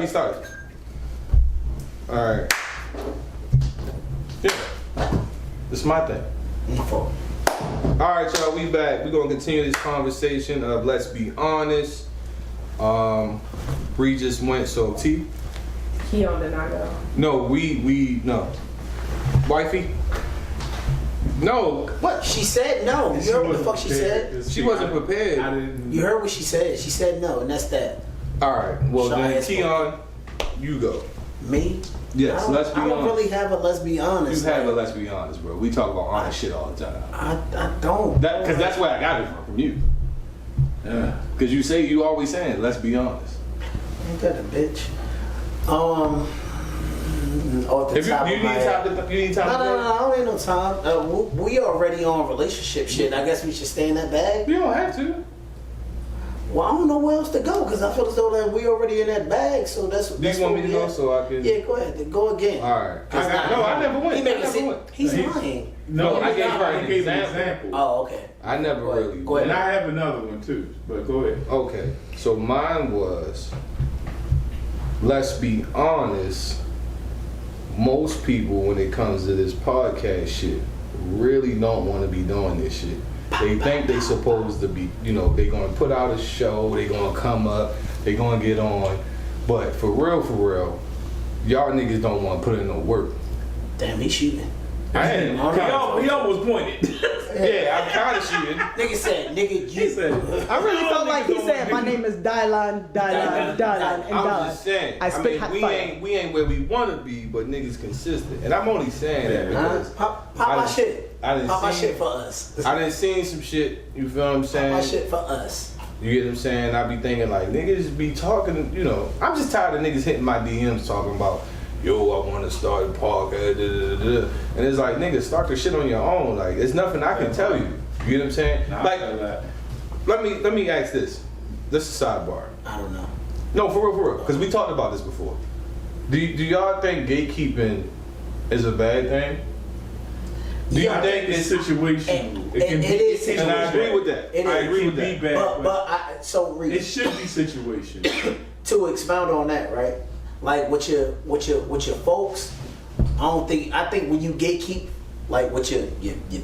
start. All right. Yeah. This is my thing. All right, y'all. We back. We're gonna continue this conversation of let's be honest. Bree just went, so T. Keon did not go. No, we no. Wifey. No. What? She said no. You heard what the fuck she said? She wasn't prepared. I didn't. You heard what she said? She said no, and that's that. All right. Well, Shall I then, ask Keon, you go. Me? Yes, let's be I don't honest. really have a let's be honest. You have a let's be honest, bro. We talk about honest shit all the time. I don't. Because that's where I got it from you. Yeah. Because you say, you always saying, let's be honest. Ain't that a bitch? Off the If top you of my need head. time, you need time. No, I don't need no time. We already on relationship shit. I guess we should stay in that bag. You don't have to. Well, I don't know where else to go because I feel as though that we already in that bag. So that's. Do you want me to go so I can? Yeah, go ahead. Then go again. All right. I never went. He's lying. No, I gave her an an example. example. Oh, okay. I never Go ahead. really. Go ahead. And I have another one too, but go ahead. Okay. So mine was, let's be honest, most people when it comes to this podcast shit really don't want to be doing this shit. They think they supposed to be, they gonna put out a show, they gonna come up, they gonna get on. But for real, y'all niggas don't want to put in no work. Damn, he's shooting. I ain't. He almost pointed. Yeah, I'm kind of shooting. Nigga said, nigga, you. He said, I really felt like he said, my name is Dylan, and I'm Dylan. just saying. I spit hot we fire. ain't where we want to be, but niggas consistent. And I'm only saying that because Pop my shit. I didn't Pop my see- shit for us. I done seen some shit. You feel what I'm Pop saying? my shit for us. You get what I'm saying? I be thinking like niggas be talking. I'm just tired of niggas hitting my DMs talking about, yo, I want to start a podcast. And it's like, nigga, start the shit on your own. Like, there's nothing I can tell you. You get what I'm saying? Nah, Like, I feel that. let me ask this. This is a sidebar. I don't know. No, for real. Because we talked about this before. Do y'all think gatekeeping is a bad thing? Do you I think it's it's situational? it is it can And I be agree bad. with that. It I is. agree with It that. can be bad, So it Reed, should be situational. to expound on that, right? Like with your folks, I think when you gatekeep, like with your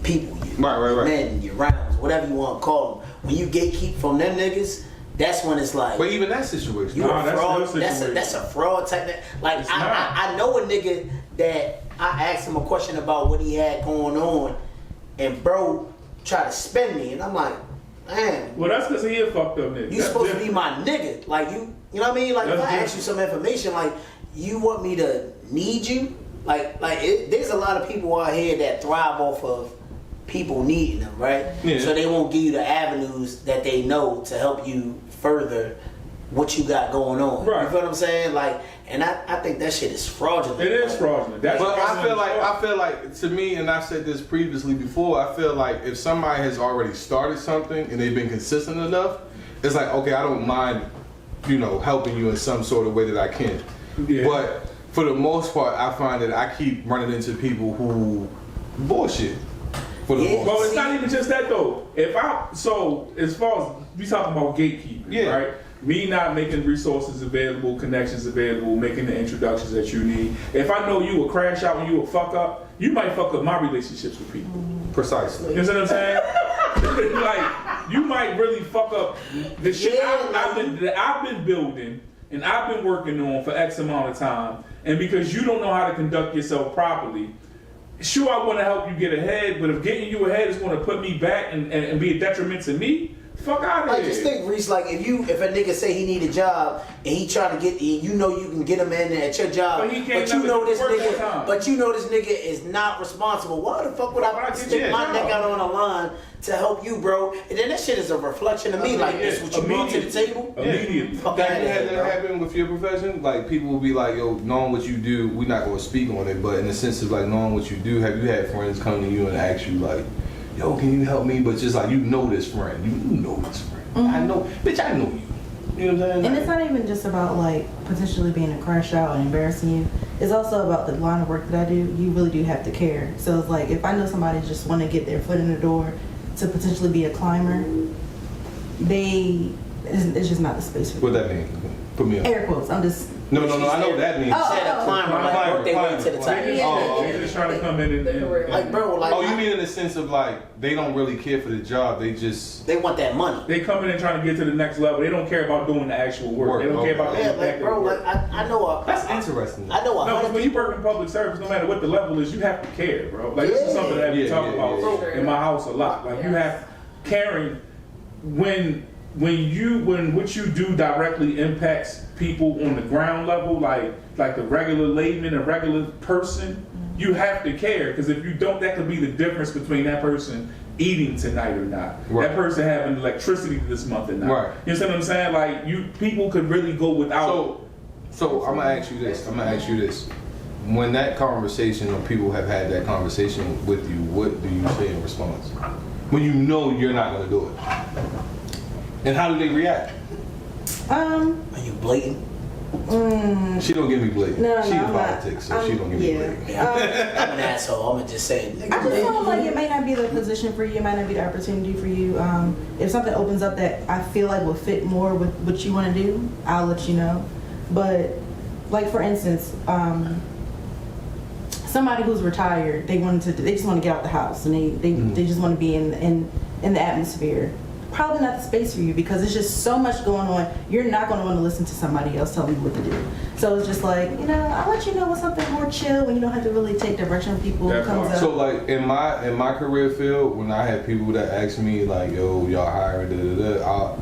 people, your Right. men, your rounds, whatever you want to call them, when you gatekeep from them niggas, that's when it's like But even that situation. you Nah, a that's fraud. no situation. That's a fraud type. Like It's not. I know a nigga that I asked him a question about what he had going on, and bro tried to spin me, and I'm like, man. Well, that's because he a fucked up nigga. You That's supposed to be different. my nigga. Like you know what I mean? Like That's if I ask you some information, like you want me to need you? There's a lot of people out here that thrive off of people needing them, right? Yeah. So they won't give you the avenues that they know to help you further what you got going on. Right. You feel what I'm saying? Like, and I think that shit is fraudulent. It is fraudulent. That's But I fraudulent. feel like to me, and I've said this previously before, I feel like if somebody has already started something and they've been consistent enough, it's like, okay, I don't mind, helping you in some sort of way that I can. Yeah. But for the most part, I find that I keep running into people who bullshit. For the Yeah. most Well, part. it's not even just that though. So as far as we talking about gatekeeping, Yeah. right? Me not making resources available, connections available, making the introductions that you need. If I know you will crash out and you will fuck up, you might fuck up my relationships with people. Precisely. You know what I'm saying? Like, you might really fuck up the shit Yeah, I've been building and I've been working on for X amount of time. And because you don't know how to conduct yourself properly, sure, I want to help you get ahead, but if getting you ahead is going to put me back and be a detriment to me, fuck out of Like, here. just think, Reese, like if a nigga say he need a job and he try to get, you can get him in there at your job, But he can't but you know this work full nigga, time. is not responsible. Why the fuck would Why I not stick get my your neck job? out on the line to help you, bro? And then that shit is a reflection of me. Like, this what you brought to the table? Immediately. Fuck Have out you of had here, that bro. happen with your profession? Like people will be like, yo, knowing what you do, we're not gonna speak on it, but in the sense of like knowing what you do, have you had friends come to you and ask you like, yo, can you help me? But just like this friend, you know this friend. I know, bitch, I know you. You know what I'm saying? And it's not even just about like potentially being a crash out and embarrassing you. It's also about the line of work that I do. You really do have to care. So it's like if I know somebody just want to get their foot in the door to potentially be a climber, it's just not the space for What them. that mean? Put me on. Air quotes. I'm just No, I know what that means. She said a climber, like work their way to the top. They're just trying to come in and Like, bro, like. Oh, you mean in the sense of like they don't really care for the job? They want that money. they coming in trying to get to the next level. They don't care about doing the actual work. They don't care about the Yeah, impact like, bro, of the work. like I know. That's interesting. I know. No, because when you work in public service, no matter what the level is, you have to care, bro. Like this is something that we talk about in my house a lot. Like you have caring when what you do directly impacts people on the ground level, like the regular layman, a regular person. You have to care, because if you don't, that could be the difference between that person eating tonight or not. Right. That person having electricity this month or not. Right. You understand what I'm saying? Like people could really go without. So I'm gonna ask you this. When that conversation, or people have had that conversation with you, what do you say in response? When you know you're not gonna do it, and how do they react? Are you blatant? She don't give me blatant. No, She's in I'm not. politics, so she don't give me blatant. I'm an asshole. I'm gonna just say it. I just feel like it may not be the position for you, it might not be the opportunity for you. If something opens up that I feel like will fit more with what you want to do, I'll let you know. But, like for instance, somebody who's retired, they just want to get out the house, and they just want to be in the atmosphere. Probably not the space for you, because it's just so much going on. You're not going to want to listen to somebody else tell you what to do. So it's just like, I'll let you know when something more chill, when you don't have to really take direction from people who comes up. So like in my career field, when I had people that ask me like, yo, y'all hiring,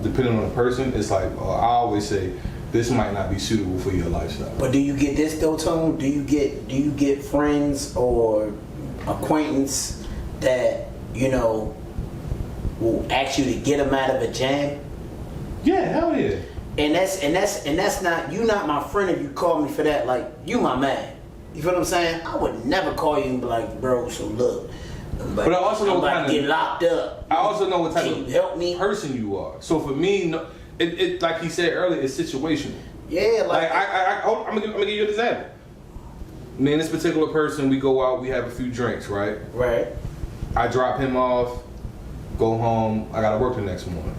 depending on the person, it's like I always say, this might not be suitable for your lifestyle. But do you get this though, Tone? Do you get friends or acquaintance that will ask you to get them out of a jam? Yeah, hell yeah. And that's not, you not my friend if you call me for that. Like, you my man. You feel what I'm saying? I would never call you and be like, bro, so look. But I also know I'm what about kind to of get locked up. I also know what type Can of you help me? person you are. So for me, it like he said earlier, it's situational. Yeah, Like I'm gonna give you an example. Me and this particular person, we go out, we have a few drinks, right? Right. I drop him off, go home. I gotta work the next morning.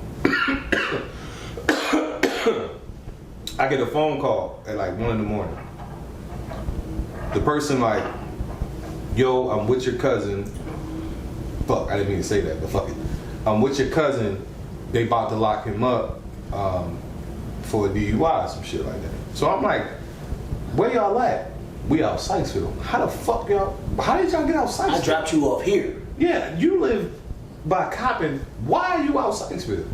I get a phone call at like 1 a.m. The person like, yo, I'm with your cousin. Fuck, I didn't mean to say that, but fuck it. I'm with your cousin. They about to lock him up for a DUI or some shit like that. So I'm like, where y'all at? We out Sykesville. How the fuck y'all? How did y'all get out Sykesville? I dropped you off here. Yeah, you live by Coppin. Why are you out Sykesville?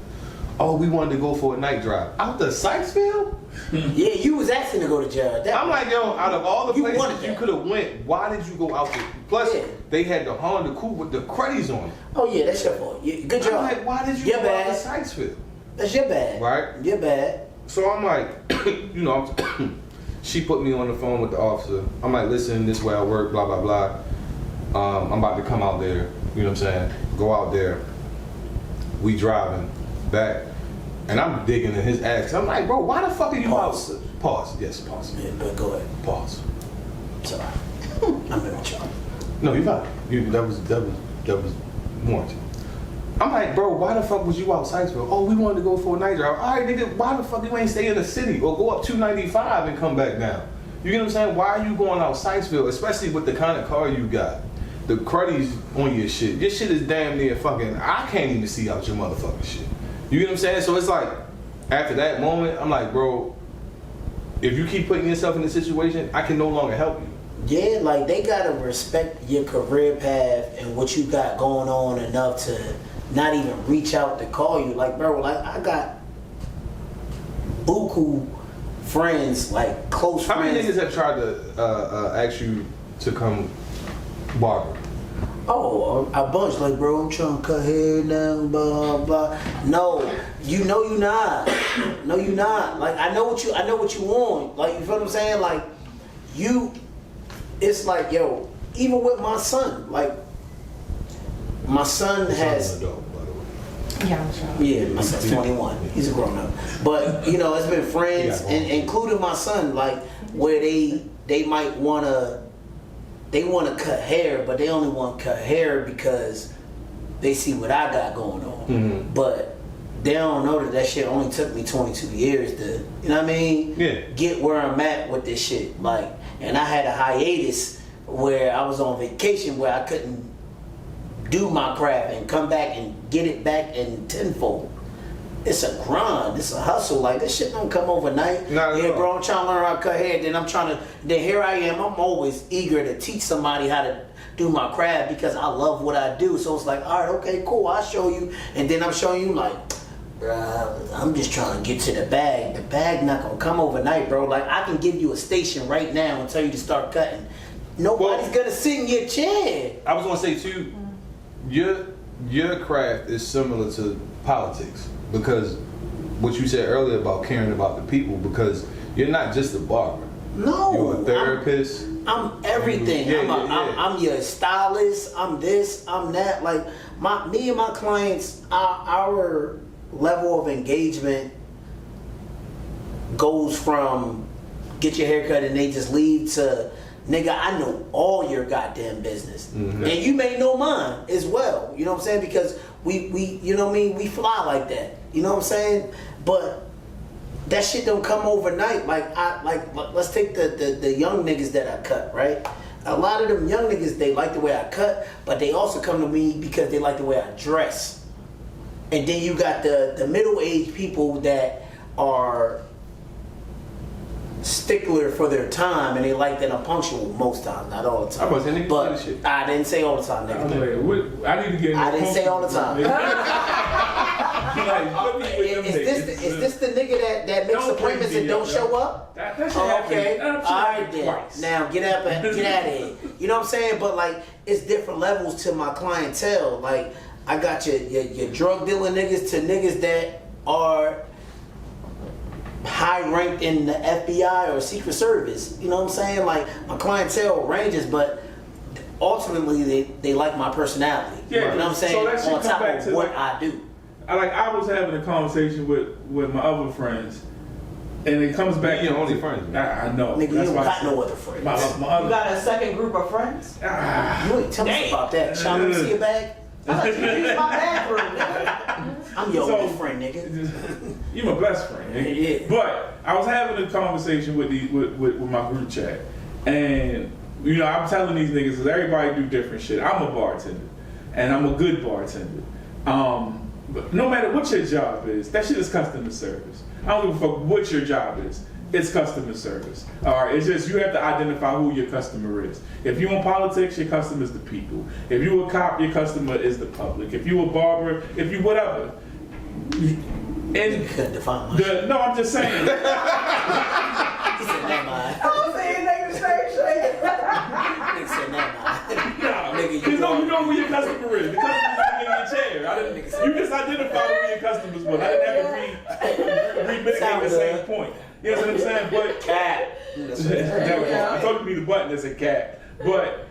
Oh, we wanted to go for a night drive. Out to Sykesville? Yeah, you was asking to go to jail. I'm like, yo, out of all the You places wanted you that. could have went, why did you go out there? Plus, Yeah. they had the Honda Coupe with the cruddies on it. Oh yeah, that's your fault. Good I'm job. like, why did you Your go bad. out to Sykesville? That's your bad. Right. Your bad. So I'm like, she put me on the phone with the officer. I'm like, listen, this is where I work, blah, blah, blah. I'm about to come out there, you know what I'm saying? Go out there. We driving back. And I'm digging in his ass. I'm like, bro, why the fuck are you Pause. out? Pause. Yes, pause. Yeah, but go ahead. Pause. Sorry. I'm in with y'all. No, you're fine. That was warranted. I'm like, bro, why the fuck was you out Sykesville? Oh, we wanted to go for a night drive. All right, nigga, why the fuck you ain't stay in the city or go up 295 and come back down? You get what I'm saying? Why are you going out Sykesville, especially with the kind of car you got? The cruddies on your shit. Your shit is damn near fucking, I can't even see out your motherfucking shit. You get what I'm saying? So it's like, after that moment, I'm like, bro, if you keep putting yourself in this situation, I can no longer help you. Yeah, like they gotta respect your career path and what you got going on enough to not even reach out to call you. Like, bro, like I got buku friends, like close How friends. many niggas have tried to ask you to come barber? Oh, a bunch. Like, bro, I'm trying to cut hair now, blah blah. No, you know you not. No, you not. Like, I know what you want. Like, you feel what I'm saying? Like, it's like, yo, even with my son, like, my son has. Son is an adult, by the way. Yeah, I'm sure. Yeah, my son's 21. He's a grown up. But, it's been friends, and including my son, like, where they might wanna cut hair, but they only want to cut hair because they see what I got going on. Mm-hmm. But they don't know that shit only took me 22 years to, you know what I mean? Yeah. Get where I'm at with this shit. Like, and I had a hiatus where I was on vacation where I couldn't do my craft and come back and get it back in tenfold. It's a grind. It's a hustle. Like, this shit don't come overnight. Not at Yeah, all. bro, I'm trying to learn how to cut hair. Then here I am. I'm always eager to teach somebody how to do my craft because I love what I do. So it's like, all right, okay, cool. I'll show you. And then I'm showing you like, bruh, I'm just trying to get to the bag. The bag not going to come overnight, bro. Like, I can give you a station right now and tell you to start cutting. Nobody's going to sit in your chair. I was gonna say too, your craft is similar to politics because what you said earlier about caring about the people, because you're not just a barber. No. You're a therapist. I'm everything. Yeah, I'm your stylist. I'm this. I'm that. Like me and my clients, our level of engagement goes from get your haircut and they just leave to nigga, I know all your goddamn business, Mm-hmm. and you may know mine as well. You know what I'm saying? Because we you know what I mean. We fly like that. You know what I'm saying? But that shit don't come overnight. Like let's take the young niggas that I cut, right? A lot of them young niggas, they like the way I cut, but they also come to me because they like the way I dress. And then you got the middle-aged people that are stickler for their time, and they like that I'm punctual most times, not all the time. I wasn't even but saying shit. I didn't say all the time, nigga. I need to get. I didn't say all the time. Is Is this the nigga that makes Don't appointments bring and me don't up, show up? That shit Okay. happened. All right then. Twice. Now get out of here. You know what I'm saying? But like, it's different levels to my clientele. Like, I got your drug dealing niggas to niggas that are high ranked in the FBI or Secret Service. You know what I'm saying? Like, my clientele ranges, but ultimately they like my personality. Yeah, you know what I'm saying? so that shit On come top back of to, what like, I do. I was having a conversation with my other friends, and it comes back. You're your only friends, man. I know. Nigga, you That's don't why I got said- no other friends. My You other. got a second group of friends? You ain't tell us about that. Sean, let me see your bag. I thought you used my bathroom, nigga. I'm your So- only friend, nigga. You my best friend. Yeah. But I was having a conversation with my group chat, and you know I'm telling these niggas because everybody do different shit. I'm a bartender, and I'm a good bartender. But no matter what your job is, that shit is customer service. I don't give a fuck what your job is. It's customer service. All right, it's just you have to identify who your customer is. If you in politics, your customer is the people. If you a cop, your customer is the public. If you a barber, if you whatever. And You couldn't define my shit. no, I'm just saying. He said, never mind. I'm saying nigga straight shit. Nigga said, never mind. Nah, Nigga, you know who your customer is. The customer's in your chair. You just identified who your customers was. I didn't have to re-mitigate the same point. You know what I'm saying? But Cat. I told you to be the button that said cat. But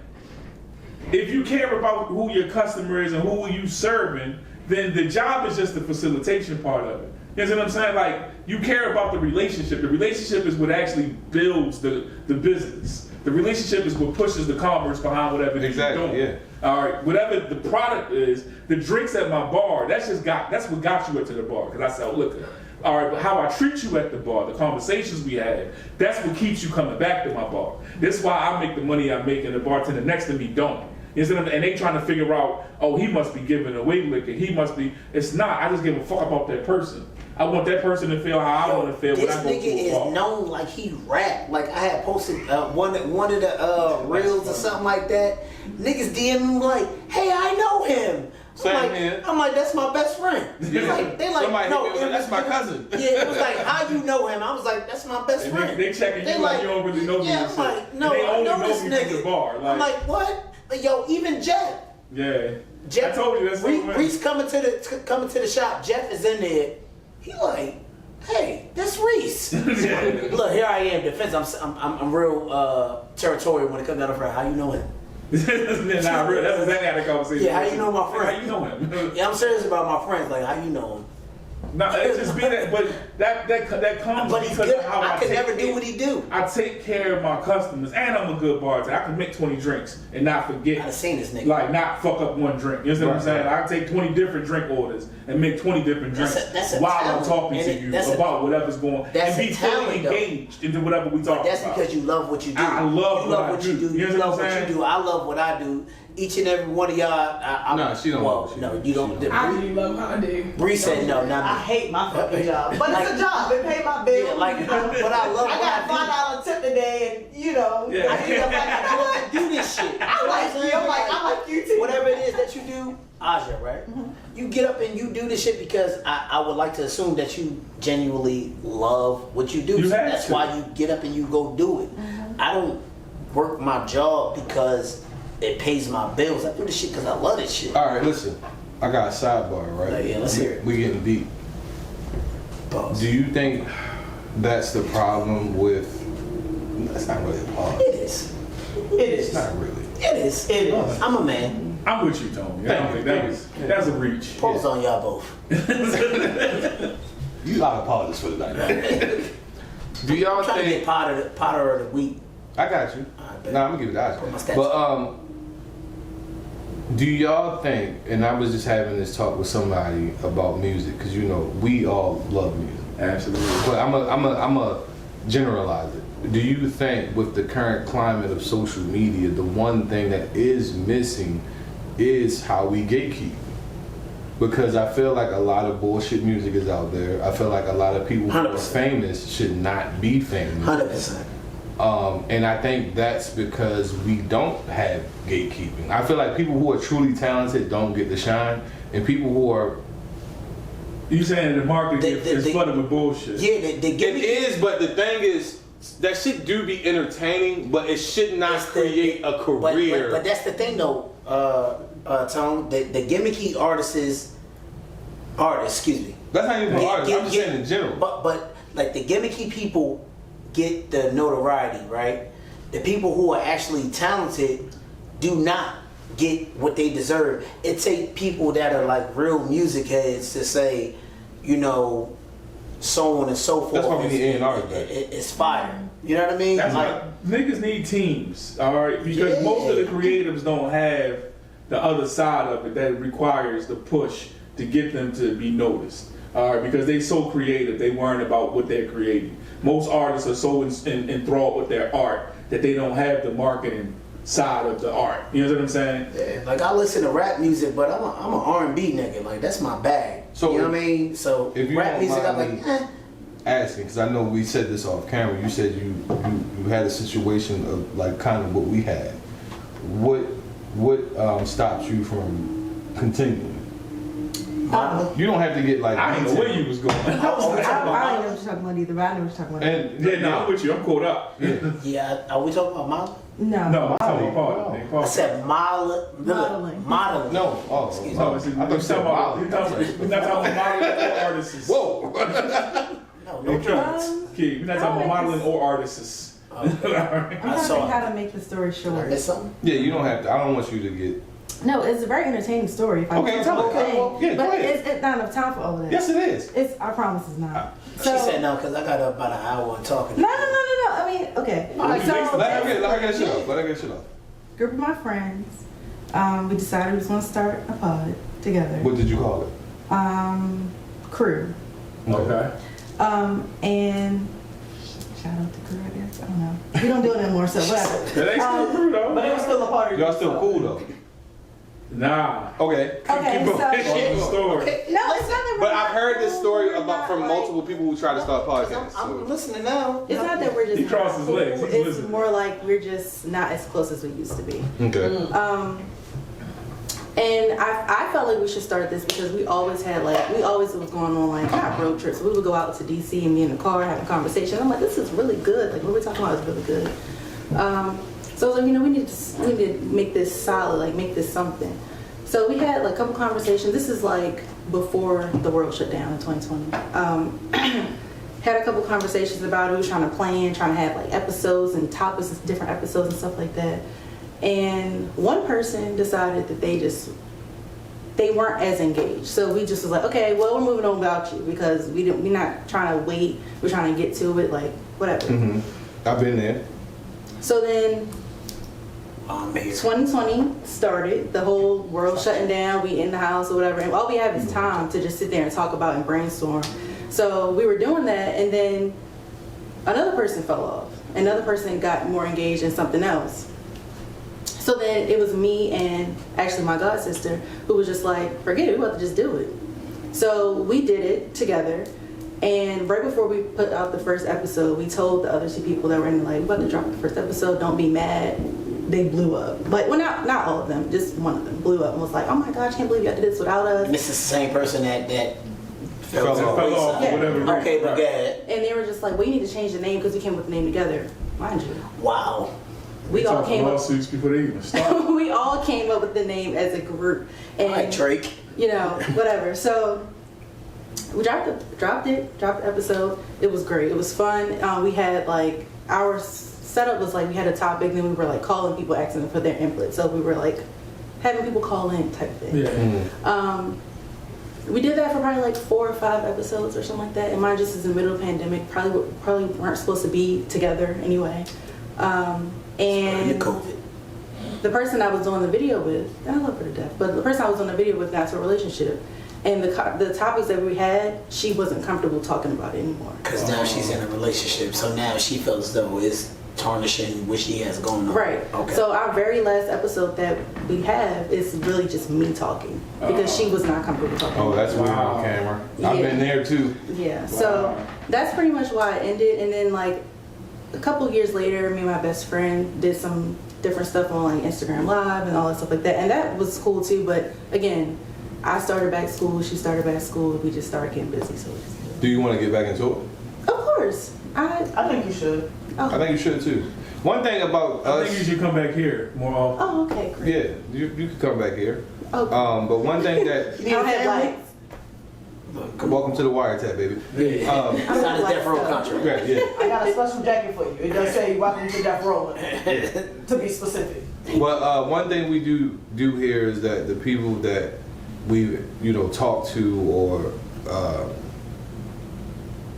if you care about who your customer is and who you serving, then the job is just the facilitation part of it. You know what I'm saying? Like, you care about the relationship. The relationship is what actually builds the business. The relationship is what pushes the commerce behind whatever it is you're doing. Yeah. All right, whatever the product is, the drinks at my bar, that's what got you into the bar, because I sell liquor. All right, but how I treat you at the bar, the conversations we had, that's what keeps you coming back to my bar. This is why I make the money I make and the bartender next to me don't. And they trying to figure out, oh, he must be giving away liquor. He must be. It's not. I just give a fuck about that person. I want that person to feel how I want to feel when I go to This nigga a bar. is known like he rap. Like, I had posted one of the reels or something like that. Niggas DM him like, hey, I know him. Same here. I'm like, that's my best friend. Yeah. They like, Somebody no, hit me with, that's my cousin. Yeah, it was like, how you know him? I was like, that's my best And friend. they checking you like you don't really know me. Yeah, and I'm shit. like, no, And they I only know know this me nigga. from the bar. I'm like, what? Yo, even Jeff. Yeah. Jeff, I told you that's so Reese coming to the shop. Jeff is in there. He like, hey, that's Reese. Look, here I am, defense. I'm real territorial when it comes down to friend. How you know him? That's exactly how the conversation. Yeah, how you know my friend? How you know him? Yeah, I'm serious about my friends. Like, how you know him? No, it's just be that, but that comes But he's because good. of how I I can take never do care- what he do. I take care of my customers, and I'm a good bartender. I can make 20 drinks and not forget. I've seen this nigga. Like, not fuck up one drink. You know what I'm Right, saying? I can take 20 different drink orders and make 20 different drinks That's a while I'm talent, talking to and you that's a- about whatever's going on. that's And a be fully talent, though. engaged into whatever we talk But that's about. because you love what you do. I love you what love I what do. you do. You You know love what I'm what you saying? do. I love what I do. Each and every one of y'all. Nah, she don't love Well, what she no, do. you don't. She don't. I do love how I do. Bree said no, I not me. hate my fucking job, but Like- it's a job. It pay my bills. Yeah, like, you know? but I love I what got I $5 tip today, and you know, Yeah. I feel like I love to do this shit. I like you. I'm like, I like you too. Whatever it is that you do, Aja, right? You get up and you do this shit because I would like to assume that you genuinely love what you do. You So have that's to. why you get up and you go do it. I don't work my job because it pays my bills. I do this shit because I love this shit. All right, listen. I got a sidebar, right? Yeah, let's hear it. We getting deep. Pause. Do you think that's the problem with? That's not really a pause. It is. It It's is. not really. It is. It is. I'm a man. I'm with you, Tony. I don't think that's a reach. Pause on y'all both. You got apologies for tonight. Do y'all I'm trying to think? get Potter of the week. I got you. bet. Nah, I'm gonna give it to Put my Aja. stats But do y'all think? And I was just having this talk with somebody about music because you know we all love music. Absolutely. But I'm a generalize it. Do you think with the current climate of social media, the one thing that is missing is how we gatekeep? Because I feel like a lot of bullshit music is out there. I feel like a lot of people who are 100%. famous should not be famous. 100%. And I think that's because we don't have gatekeeping. I feel like people who are truly talented don't get the shine, and people who are You saying the market is flooded with bullshit? Yeah, they give It me. is, but the thing is, that shit do be entertaining, but it should not It's the- create a career. But that's the thing though, Tone. The gimmicky artists, excuse me. That's not even Get- artists. I'm get- just saying in general. But like the gimmicky people get the notoriety, right? The people who are actually talented do not get what they deserve. It takes people that are like real music heads to say, you know, so on and so forth. That's why we need A&Rs back. It's fire. You know what I mean? That's Like, why niggas need teams, all right? Because Yeah. most of the creatives don't have the other side of it that requires the push to get them to be noticed, all right? Because they so creative, they worrying about what they're creating. Most artists are so enthralled with their art that they don't have the marketing side of the art. You know what I'm saying? yeah, like I listen to rap music, but I'm an R&B nigga. Like that's my bag. So you know what I mean? So if you rap don't music, I'm mind like, me asking, because I know we said this off camera. You said you had a situation of like kind of what we had. What stops you from continuing? You don't have to get like. I didn't know where you was going. I don't know what you're talking about either, but I know what you're talking about. And Yeah, no, I'm with you. I'm caught up. yeah. Are we talking about Molly? No. No, I'm talking about I Paul. said Modeling. Modeling. no. Oh, Excuse oh, No, I see, thought you we're said talking about, Molly. we're not talking about modeling or artists. Whoa. No drugs. Kid, we're not talking about modeling or artists. I'm trying to saw think it. how to make the story Did I short. miss something? Yeah, you don't have to. I don't want you to get. No, it's a very entertaining story. If I Okay, can tell it. thing. Well, yeah, go but ahead. it's not enough time for all of that. Yes, it is. It's. I promise it's not. She said no because I got up about an hour talking. No. I mean, okay. Let her get shit off. yeah. Let her get shit off. Group of my friends, we decided we was gonna start a pod together. What did you call it? Crew. Okay. And shout out to Crew, I guess. I don't know. We don't do it anymore, so whatever. That ain't still true though. But it was still a part of Y'all you, still so. cool though. Nah. Okay. Okay, Keep so going. What's the story? no, it's not that we're But not I've heard this cool, story we're about not, from like- multiple people who try to start podcasts. I'm So. listening now. It's not that we're just He crossed his cool. legs. He's It's listening. more like we're just not as close as we used to be. Okay. And I felt like we should start this because we always was going on like not road trips. We would go out to DC and be in the car having conversations. I'm like, this is really good. Like what we're talking about is really good. So I was like, you know, we need to make this solid, like make this something. So we had like a couple conversations. This is like before the world shut down in 2020. Had a couple conversations about it. We were trying to have like episodes and topics, different episodes and stuff like that. And one person decided that they weren't as engaged. So we just was like, okay, well, we're moving on without you because we're not trying to wait. We're trying to get to it, like whatever. Mm-hmm. I've been there. So then I'm here. 2020 started, the whole world shutting down, we in the house or whatever, and all we have is time to just sit there and talk about and brainstorm. So we were doing that, and then another person fell off. Another person got more engaged in something else. So then it was me and actually my god sister who was just like, forget it, we're about to just do it. So we did it together, and right before we put out the first episode, we told the other two people that were in, like, we're about to drop the first episode, don't be mad. They blew up. But, well, not all of them, just one of them blew up and was like, oh my God, I can't believe y'all did this without us. And this is the same person that fell off, Yeah. whatever. Okay, but go ahead. And they were just like, well, you need to change the name because we came up with the name together. Mind you. Wow. We all came up. lawsuits before they even start. We all came up with the name as a group. And, All right, Drake. you know, whatever. So we dropped the episode. It was great. It was fun. We had like our setup was like we had a topic, then we were like calling people, asking them for their input. So we were like having people call in type thing. Yeah. We did that for probably like 4 or 5 episodes or something like that. And mine just is in the middle of the pandemic. Probably weren't supposed to be together anyway. And COVID. the person I was doing the video with, and I love her to death, but the person I was doing the video with got to a relationship. And the topics that we had, she wasn't comfortable talking about it anymore. Because now she's in a relationship, so now she feels as though it's tarnishing what she has going on. Right. Okay. So our very last episode that we have is really just me talking because she was not comfortable talking. Oh, about that's it. weird on camera. I've been there too. Yeah. So that's pretty much why it ended. And then like a couple years later, me and my best friend did some different stuff on like Instagram Live and all that stuff like that, and that was cool too. But again, I started back school, she started back school, we just started getting busy. So we just did it. Do you want to get back into it? Of course. I think you should. I think you should too. One thing about I us, think you should come back here more often. Oh, okay, great. yeah, you can come back here. Okay. But one thing that I don't have lights. welcome to the Wiretap, baby. Yeah. It's not a death row contract. Right, yeah. I got a special jacket for you. It does say welcome to Death Row, to be specific. But one thing we do here is that the people that we talk to or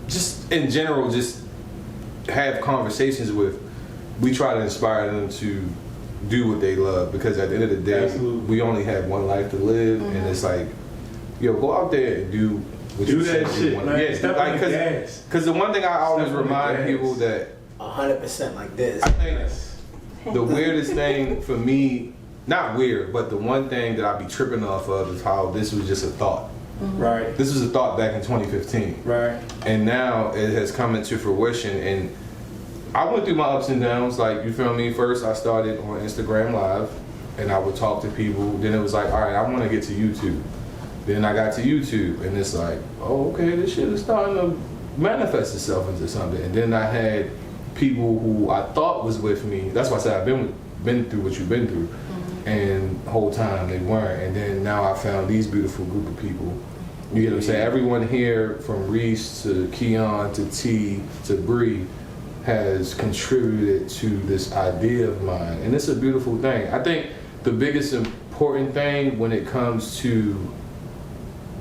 just in general just have conversations with, we try to inspire them to do what they love, because at the end of the day, Absolutely. we only have one life to live, and it's like, go out there and do what Do you that said shit, you want. man. Yeah, Step on the gas. because the one thing I always Step on the remind gas. people that 100% like this. I think the weirdest thing for me, not weird, but the one thing that I be tripping off of is how this was just a thought. Right. This was a thought back in 2015. Right. And now it has come into fruition, and I went through my ups and downs, like, you feel me? First I started on Instagram Live, and I would talk to people. Then it was like, all right, I want to get to YouTube. Then I got to YouTube, and it's like, oh, okay, this shit is starting to manifest itself into something. And then I had people who I thought was with me. That's why I said I've been through what you've been through, and the whole time they weren't. And then now I found these beautiful group of people. You get what I'm saying? Everyone here, from Reese to Keon to T to Bree, has contributed to this idea of mine, and it's a beautiful thing. I think the biggest important thing when it comes to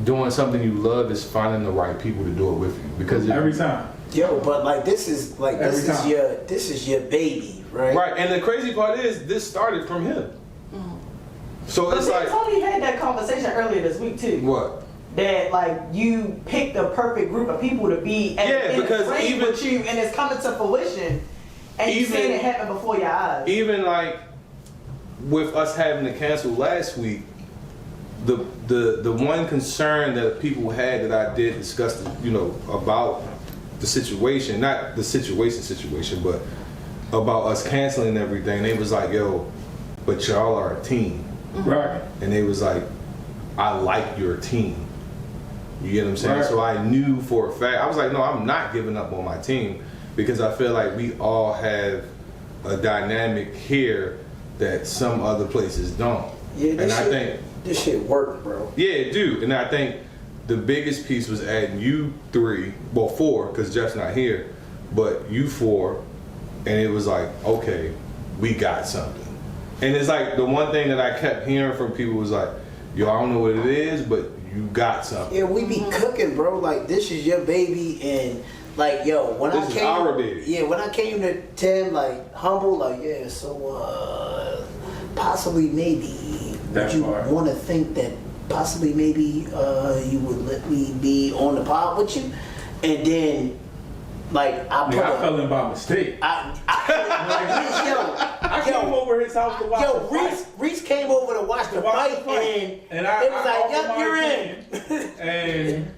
doing something you love is finding the right people to do it with you, because Every time. Yo, but like this is Every your baby, right? right. And the crazy part is this started from him. So But it's then like, Tony had that conversation earlier this week too. what? That like you picked the perfect group of people to be Yeah, in because the frame even- with you, and it's coming to fruition, and you Even- seeing it happen before your eyes. Even like with us having to cancel last week, the one concern that people had that I did discuss, about the situation, not the situation, but about us canceling everything. They was like, yo, but y'all are a team. Right. And they was like, I like your team. You get what I'm saying? Right. So I knew for a fact, I was like, no, I'm not giving up on my team, because I feel like we all have a dynamic here that some other places don't. Yeah, and I think, this shit work, bro. yeah, it do. And I think the biggest piece was adding you 3, well 4, because Jeff's not here, but you 4, and it was like, okay, we got something. And it's like the one thing that I kept hearing from people was like, yo, I don't know what it is, but you got something. Yeah, we be cooking, bro. Like, this is your baby, and like, yo, when This I is came, our baby. yeah, when I came to Tim, like, humble, like, yeah, so possibly maybe That would you part. want to think that possibly maybe you would let me be on the pod with you, and then like I put Nigga, I fell in by mistake. I I came over his house to watch the fight. Reese came over to watch the fight, and I it was like, offered yep, my you're opinion. in. And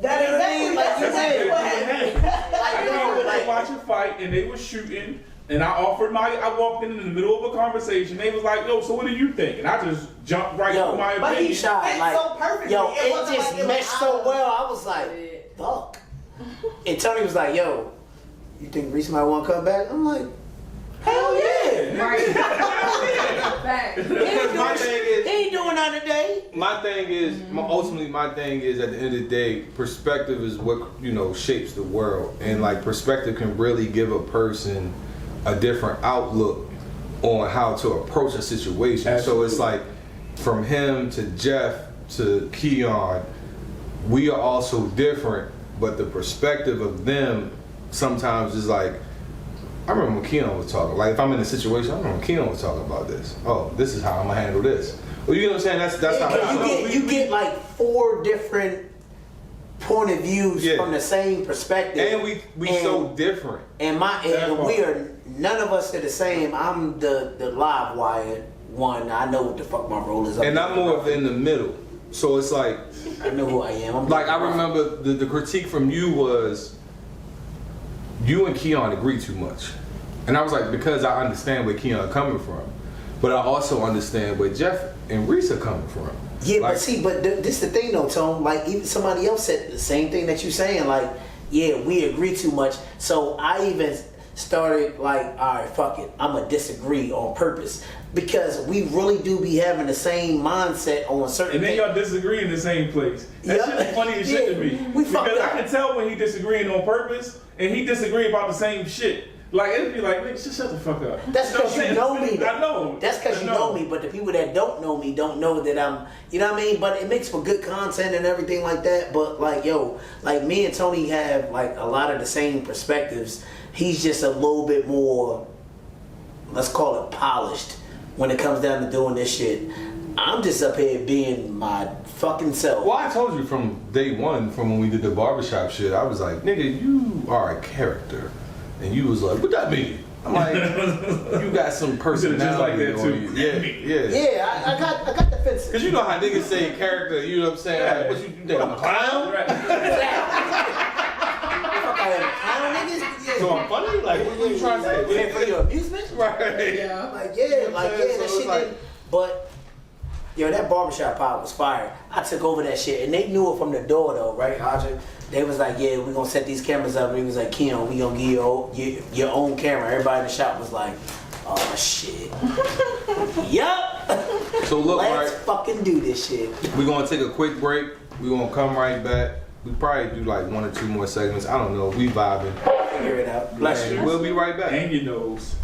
That You know what I mean? exactly, Like, that's you exactly said. what happened. Like, I yo, came over to like, watch a fight, and they was shooting. And I walked in the middle of a conversation. They was like, yo, so what do you think? And I just jumped right yo, to my but he opinion. shot It's like so perfectly. yo, It it wasn't just like it was meshed so out. well. I was like, fuck. And Tony was like, yo, you think Reese might want to come back? I'm like, hell yeah. Right. Fact. Because my thing is, He ain't doing that today. my thing is, ultimately, my thing is, at the end of the day, perspective is what, you know, shapes the world. And, like, perspective can really give a person a different outlook on how to approach a situation. So it's like, from him to Jeff to Keon, we are also different, but the perspective of them sometimes is like, I remember when Keon was talking. Like, if I'm in a situation, I remember when Keon was talking about this. Oh, this is how I'm gonna handle this. Well, you know what I'm saying? That's how You get like 4 different point of views Yeah. from the same perspective. And we so different. And we are, none of us are the same. I'm the live wire one. I know what the fuck my role is. And I'm more of in the middle. So it's like, I know who I am. I'm like I remember the critique from you was, you and Keon agree too much. And I was like, because I understand where Keon coming from, but I also understand where Jeff and Reese are coming from. Yeah, like, but see, this the thing though, Tone. Like, even somebody else said the same thing that you saying. Like, yeah, we agree too much. So I even started like, all right, fuck it, I'ma disagree on purpose, because we really do be having the same mindset on certain And then things. y'all disagree in the same place. That Yeah. shit is funny as shit to me. We fucked Because up. I can tell when he disagreeing on purpose and he disagree about the same shit. Like, it'd be like, nigga, just shut the fuck up. That's because you know me. Though. I know. That's because you know me. But the people that don't know me don't know that I'm, you know what I mean? But it makes for good content and everything like that. But like, yo, like me and Tony have like a lot of the same perspectives. He's just a little bit more, let's call it polished when it comes down to doing this shit. I'm just up here being my fucking self. well, I told you from day one, from when we did the barbershop shit, I was like, nigga, you are a character. And you was like, what that mean? I'm like, you got some personality just like that on too. you. Yeah. Yeah, I got defensive. Cause you know how niggas say character, you know what I'm saying? Yeah. Like, what you think, I'm a clown? Right. Fuck, I am a clown, niggas. Yeah. So I'm funny? Like, what you trying to say? Paying for your amusement? Right. Yeah. Like, yeah, You know what like, I'm yeah, saying? that So shit it's like- didn't. But, yo, that barbershop pod was fire. I took over that shit, and they knew it from the door, though, right, Audrey? They was like, yeah, we gonna set these cameras up. And he was like, Keon, we gonna give you your own camera. Everybody in the shop was like, oh, shit. Yup. So look, Let's right, fucking do this shit. we're gonna take a quick break. We're gonna come right back. We probably do like 1 or 2 more segments. I don't know. We vibing. Figure it out. Bless And you. we'll be right back. And your nose.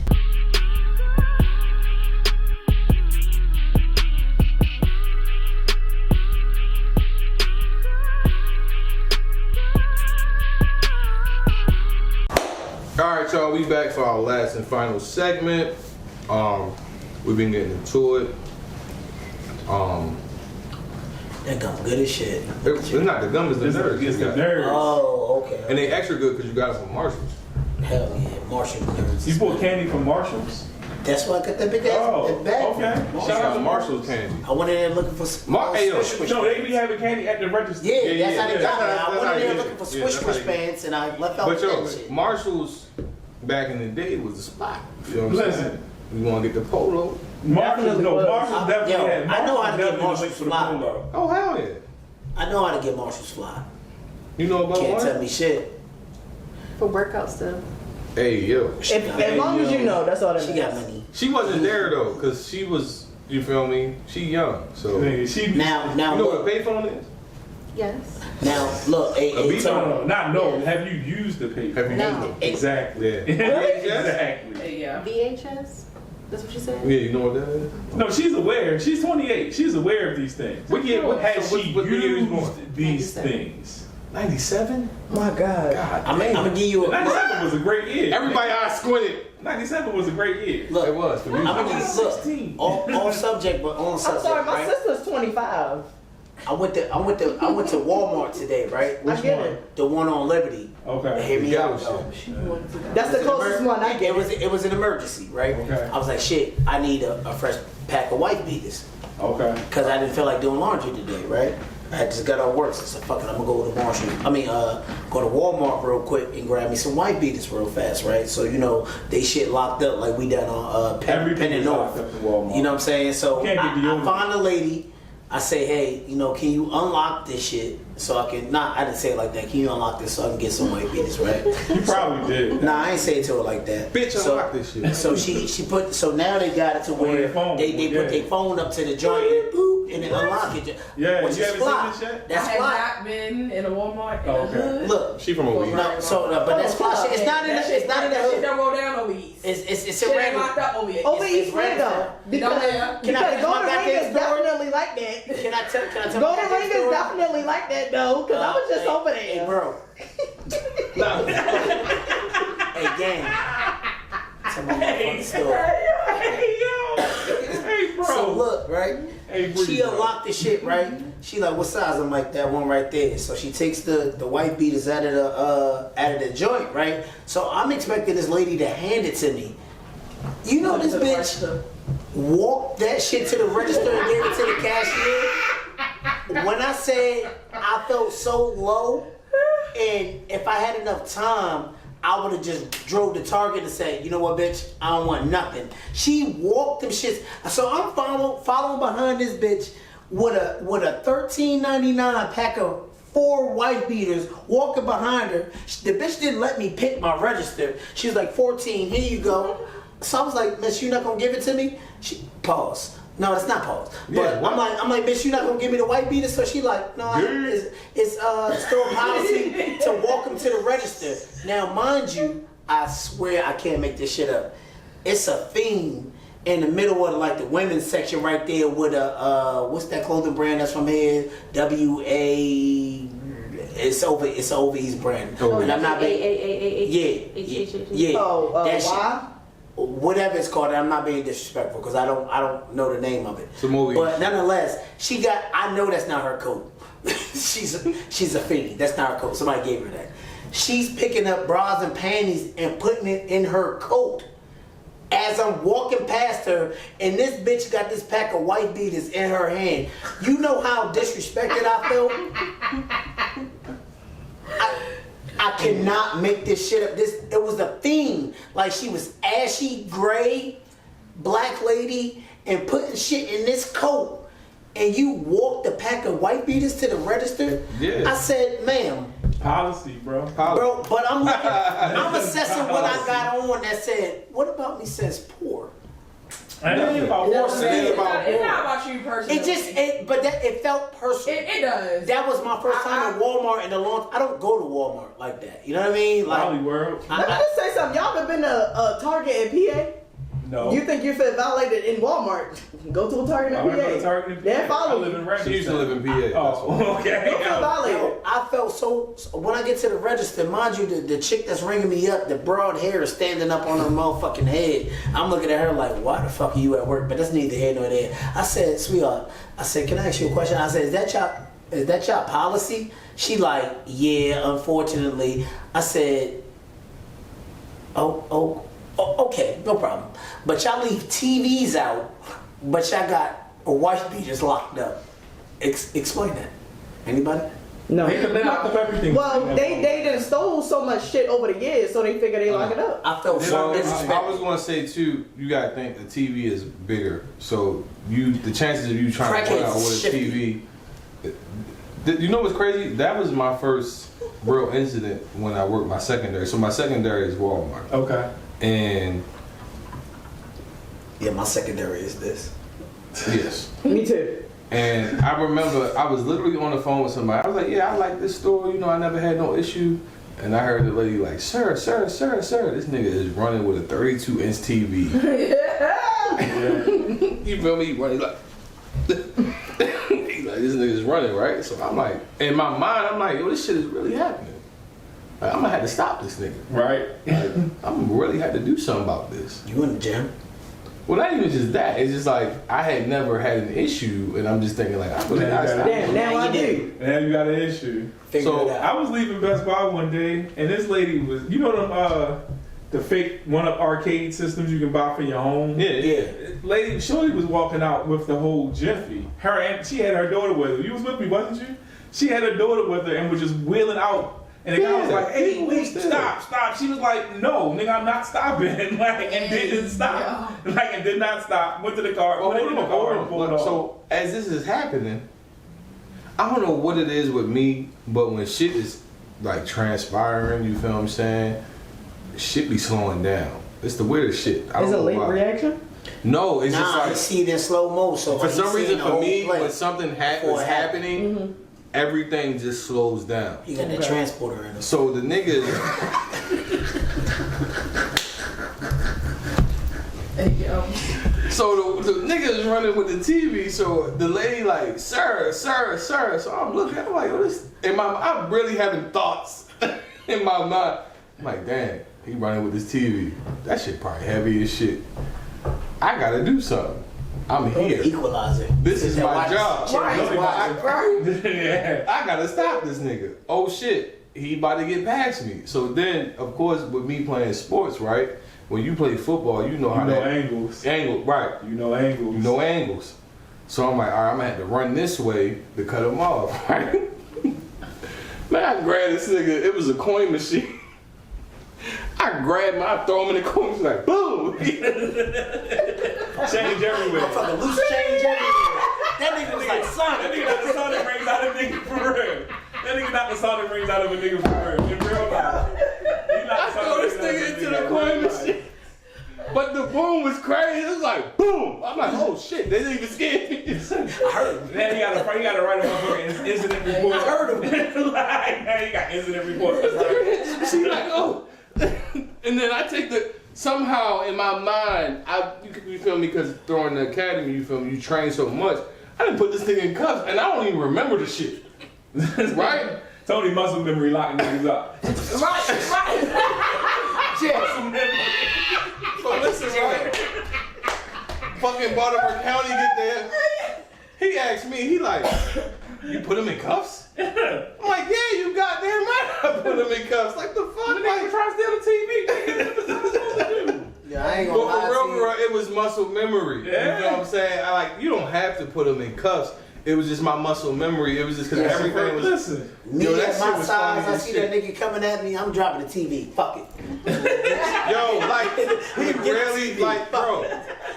Alright, y'all, we back for our last and final segment. We've been getting into it. That gum good as shit. It's not the gum, it's the nerds. It's the you got. nerds. Oh, okay. And they extra good because you got it from Marshalls. Hell yeah. Marshall nerds. You bought candy from Marshalls? That's why I got that big ass Oh, that bag. okay. Shout Shout out out to to Marshall's candy. I went in there looking for some Hey, yo. swish No, they be having candy at the register. Yeah, Yeah, that's how they yeah. got me. That's I how went in you there get looking it. for Yeah, swish that's how swish you get it. pants, and I left out But yo, that shit. Marshalls back in the day was the spot. You know what I'm Listen. saying? You want to get the polo? Marshalls, no, Marshalls definitely Yo, had. I know how to get definitely Marshalls linked for the fly. polo. Oh, hell yeah. I know how to get Marshall's fly. You know about Can't one? tell me shit. For workout stuff. Hey, yo. As long as you know, that's all that She matters. got money. She wasn't there, though, because she was, you feel me? She young, so. You Nigga, she Now know look, what a payphone is? Yes. now look, hey, A hey, beat Tony. No, not no. Have you used the paper? Have you No. used it? Exactly. Yeah. Exactly. Yeah. VHS? That's what she said? Yeah, you know what that is? No, she's aware. She's 28. She's aware of these things. What year has So she what year you was born? used these 97. things? 97? My God. God, I'm gonna give you a 97 was a great year. everybody eyes squinted. 97 was a great year. look. It was for me. I'm gonna give you look. 16. Off subject, but on I'm subject. sorry, my right? sister's 25. I went to Walmart today, right? I get it. The one on Liberty. Okay. Hear me Yeah, out, though. That's the closest one I get. It was an emergency, right? Okay. I was like, shit, I need a fresh pack of white beaters. Okay. Because I didn't feel like doing laundry today, right? I just got out work, so I said, fuck it, I'm gonna go to Marshall. Go to Walmart real quick and grab me some white beaters real fast, right? So, you know, they shit locked up like we done on Penn Everything and is North. locked up in Walmart. You know what I'm saying? So You can't get I deodorant. find a lady, I say, hey, you know, can you unlock this shit so I can, I didn't say it like that, can you unlock this so I can get some white beaters, right? You probably did. Nah, I ain't say it to her like that. Bitch, unlock this shit. So so now they got it to where their phone, they yeah. put their phone up to the joint and boop, and then unlock it. Yeah, Which you is haven't fly. seen this yet? That's I have fly. not been in a Walmart in Oh, a okay. hood. Look, She from over here. no, but that's fly shit. It's not in That the, it's not in the That shit hood. don't go down over east. It's Shit a ain't random. locked up over east. Over it's East Wing random. though. Because Don't have. Can I finish my Golden Ring goddamn is story? definitely like that. Can I tell my Golden goddamn Ring is story? definitely like that though, because I was just Hey, over there. Hey, bro. Hey, gang. Tell my motherfucking story. Hey, bro. So look, right? Hey, breathe, She bro. unlocked the shit, right? She like, what size? I'm like, that one right there. So she takes the white beaters out of the joint, right? So I'm expecting this lady to hand it to me. You know this bitch walked that shit to the register and gave it to the cashier. When I said I felt so low, and if I had enough time, I would have just drove to Target and said, you know what, bitch, I don't want nothing. She walked them shits. So I'm following behind this bitch with a $13.99 pack of 4 white beaters, walking behind her. The bitch didn't let me pick my register. She was like, 14, here you go. So I was like, miss, you not gonna give it to me? She pause. No, it's not pause. But Yeah, what? I'm like, bitch, you not gonna give me the white beater? So she like, no, it's store policy to walk them to the register. Now, mind you, I swear I can't make this shit up. It's a fiend in the middle of like the women's section right there with a what's that clothing brand that's from here? WA. It's over East brand. Oh, And I'm not being yeah. Oh, that shit. why? Whatever it's called, I'm not being disrespectful because I don't know the name of it. It's a movie. But nonetheless, I know that's not her coat. she's a fiend. That's not her coat. Somebody gave her that. She's picking up bras and panties and putting it in her coat as I'm walking past her, and this bitch got this pack of white beaters in her hand. You know how disrespected I felt? I cannot make this shit up. It was a theme. Like she was ashy gray, black lady, and putting shit in this coat. And you walked a pack of white beaters to the register. Yeah. I said, ma'am, Policy, bro. bro, but I'm looking, I'm assessing what I got on that said, what about me says poor? And it ain't about Or war. stand about It's not about you personally. It felt personal. It does. That was my first time at Walmart in a long. I don't go to Walmart like that. You know what I mean? Like, Probably world. Let me just say something. Y'all ever been to Target in PA? No. You think you feel violated in Walmart? Go to a Target in I PA. went to Target in PA. Then follow I live me. in Redmond. She used to live in PA. That's why. Oh, okay. Don't feel violated. yo, I felt so. When I get to the register, mind you, the chick that's ringing me up, the broad hair is standing up on her motherfucking head. I'm looking at her like, why the fuck are you at work? But that's neither here nor there. I said, sweetheart, I said, can I ask you a question? I said, is that y'all policy? She like, yeah, unfortunately. I said, okay, no problem. But y'all leave TVs out, but y'all got white beaters locked up. Explain that. Anybody? No. They locked up everything. Well, they done stole so much shit over the years, so they figure they lock it up. I felt so Well, I disrespectful. was gonna say too. You gotta think the TV is bigger, so the chances of you trying to Crackheads run out with a shifty. TV. You know what's crazy? That was my first real incident when I worked my secondary. So my secondary is Walmart, Okay. and Yeah, my secondary is this. yes. Me too. And I remember I was literally on the phone with somebody. I was like, yeah, I like this store. You know, I never had no issue. And I heard the lady like, sir. This nigga is running with a 32-inch TV. You feel me? He running like, he's like, this nigga's running, right? So I'm like, in my mind, I'm like, yo, this shit is really happening. Like, I'm gonna have to stop this nigga. Right. Like, I'm really had to do something about this. You in the gym? Well, not even just that. It's just like I had never had an issue, and I'm just thinking like I really gotta stop. Damn, now I do. Now you got an issue. Figure So, it out. I was leaving Best Buy one day, and this lady was, you know them the fake one-up arcade systems you can buy for your home. Yeah. Lady, Shorty was walking out with the whole Jiffy. Her and she had her daughter with her. You was with me, wasn't you? She had her daughter with her and was just wheeling out. And the guy was like, "Hey, wait, stop!" She was like, "No, nigga, I'm not stopping." Like, and didn't stop. Like, and did not stop. Went to the car. Well, Went in the car and pulled off. So as this is happening, I don't know what it is with me, but when shit is like transpiring, you feel what I'm saying? Shit be slowing down. It's the weirdest shit. I don't Is it know late why. reaction? No, it's Nah, just I like see it in slow mo. So for like, some he's reason seeing the for whole me, play. when something is Before it happening, everything just slows down. You got that transporter in him. So the nigga, There you go. so the nigga is running with the TV. So the lady like, sir. So I'm looking, I'm like, oh, this. I'm really having thoughts in my mind. I'm like, damn, he running with his TV. That shit probably heavy as shit. I gotta do something. I'm here. Equalizer. This is my job. Yeah. I gotta stop this nigga. Oh shit, he about to get past me. So then, of course, with me playing sports, right? When you play football, you know how You know that angles. angle, right? You know angles. You know angles. So I'm like, all right, I'm gonna have to run this way to cut him off, right? Man, I grabbed this nigga. It was a coin machine. I grabbed him, I throw him in the coin. He's like, boom. Change everywhere. Motherfucker, loose change everywhere. That nigga was like That Sonic. nigga got the Sonic rings out of a nigga for real. That nigga got the Sonic rings out of a nigga for real. In real life. I throw this nigga into the coin machine. But the boom was crazy. It was like boom. I'm like, oh shit, they didn't even scare me. I heard him. Then he got to write a motherfucking incident report. I heard him. Like, now he got incident report. She like, oh. And then I take somehow in my mind, you feel me, because throwing the academy, you feel me, you train so much. I didn't put this thing in cuffs, and I don't even remember the shit. Right? Tony muscle memory locking niggas up. Right. Muscle memory. So listen, right? Fucking Baltimore County get there. He asked me, he like, you put him in cuffs? I'm like, yeah, you goddamn right I put him in cuffs. Like, the fuck? The nigga trying to steal the TV. Yeah, I ain't But gonna lie for to real, you. it was muscle memory. Yeah. You know what I'm saying? You don't have to put him in cuffs. It was just my muscle memory. It was just because everything was. Listen. Me Yo, that at shit my was size, funny I as see shit. that nigga coming at me, I'm dropping the TV. Fuck it. Yo, like, he really, like, bro.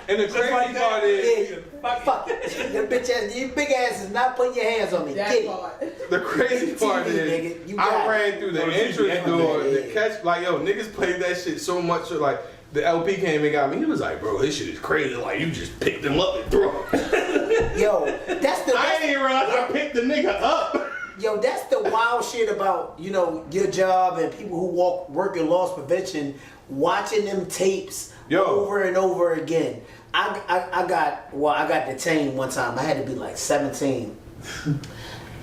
And the crazy like that. part is, Yeah, fuck it. Your bitch ass, your big ass is not putting your hands on me. That Get it. part. the crazy part TV, is, nigga. You got I it. ran through the Oh, entrance TV, door yeah. to catch, like, yo, niggas played that shit so much, so, like, the LP came and got me. He was like, bro, this shit is crazy. Like, you just picked him up and threw him. Yo, that's the I didn't even realize I picked the nigga up. Yo, that's the wild shit about, you know, your job and people who work in loss prevention, watching them tapes Yo. over and over again. I got detained one time. I had to be like 17.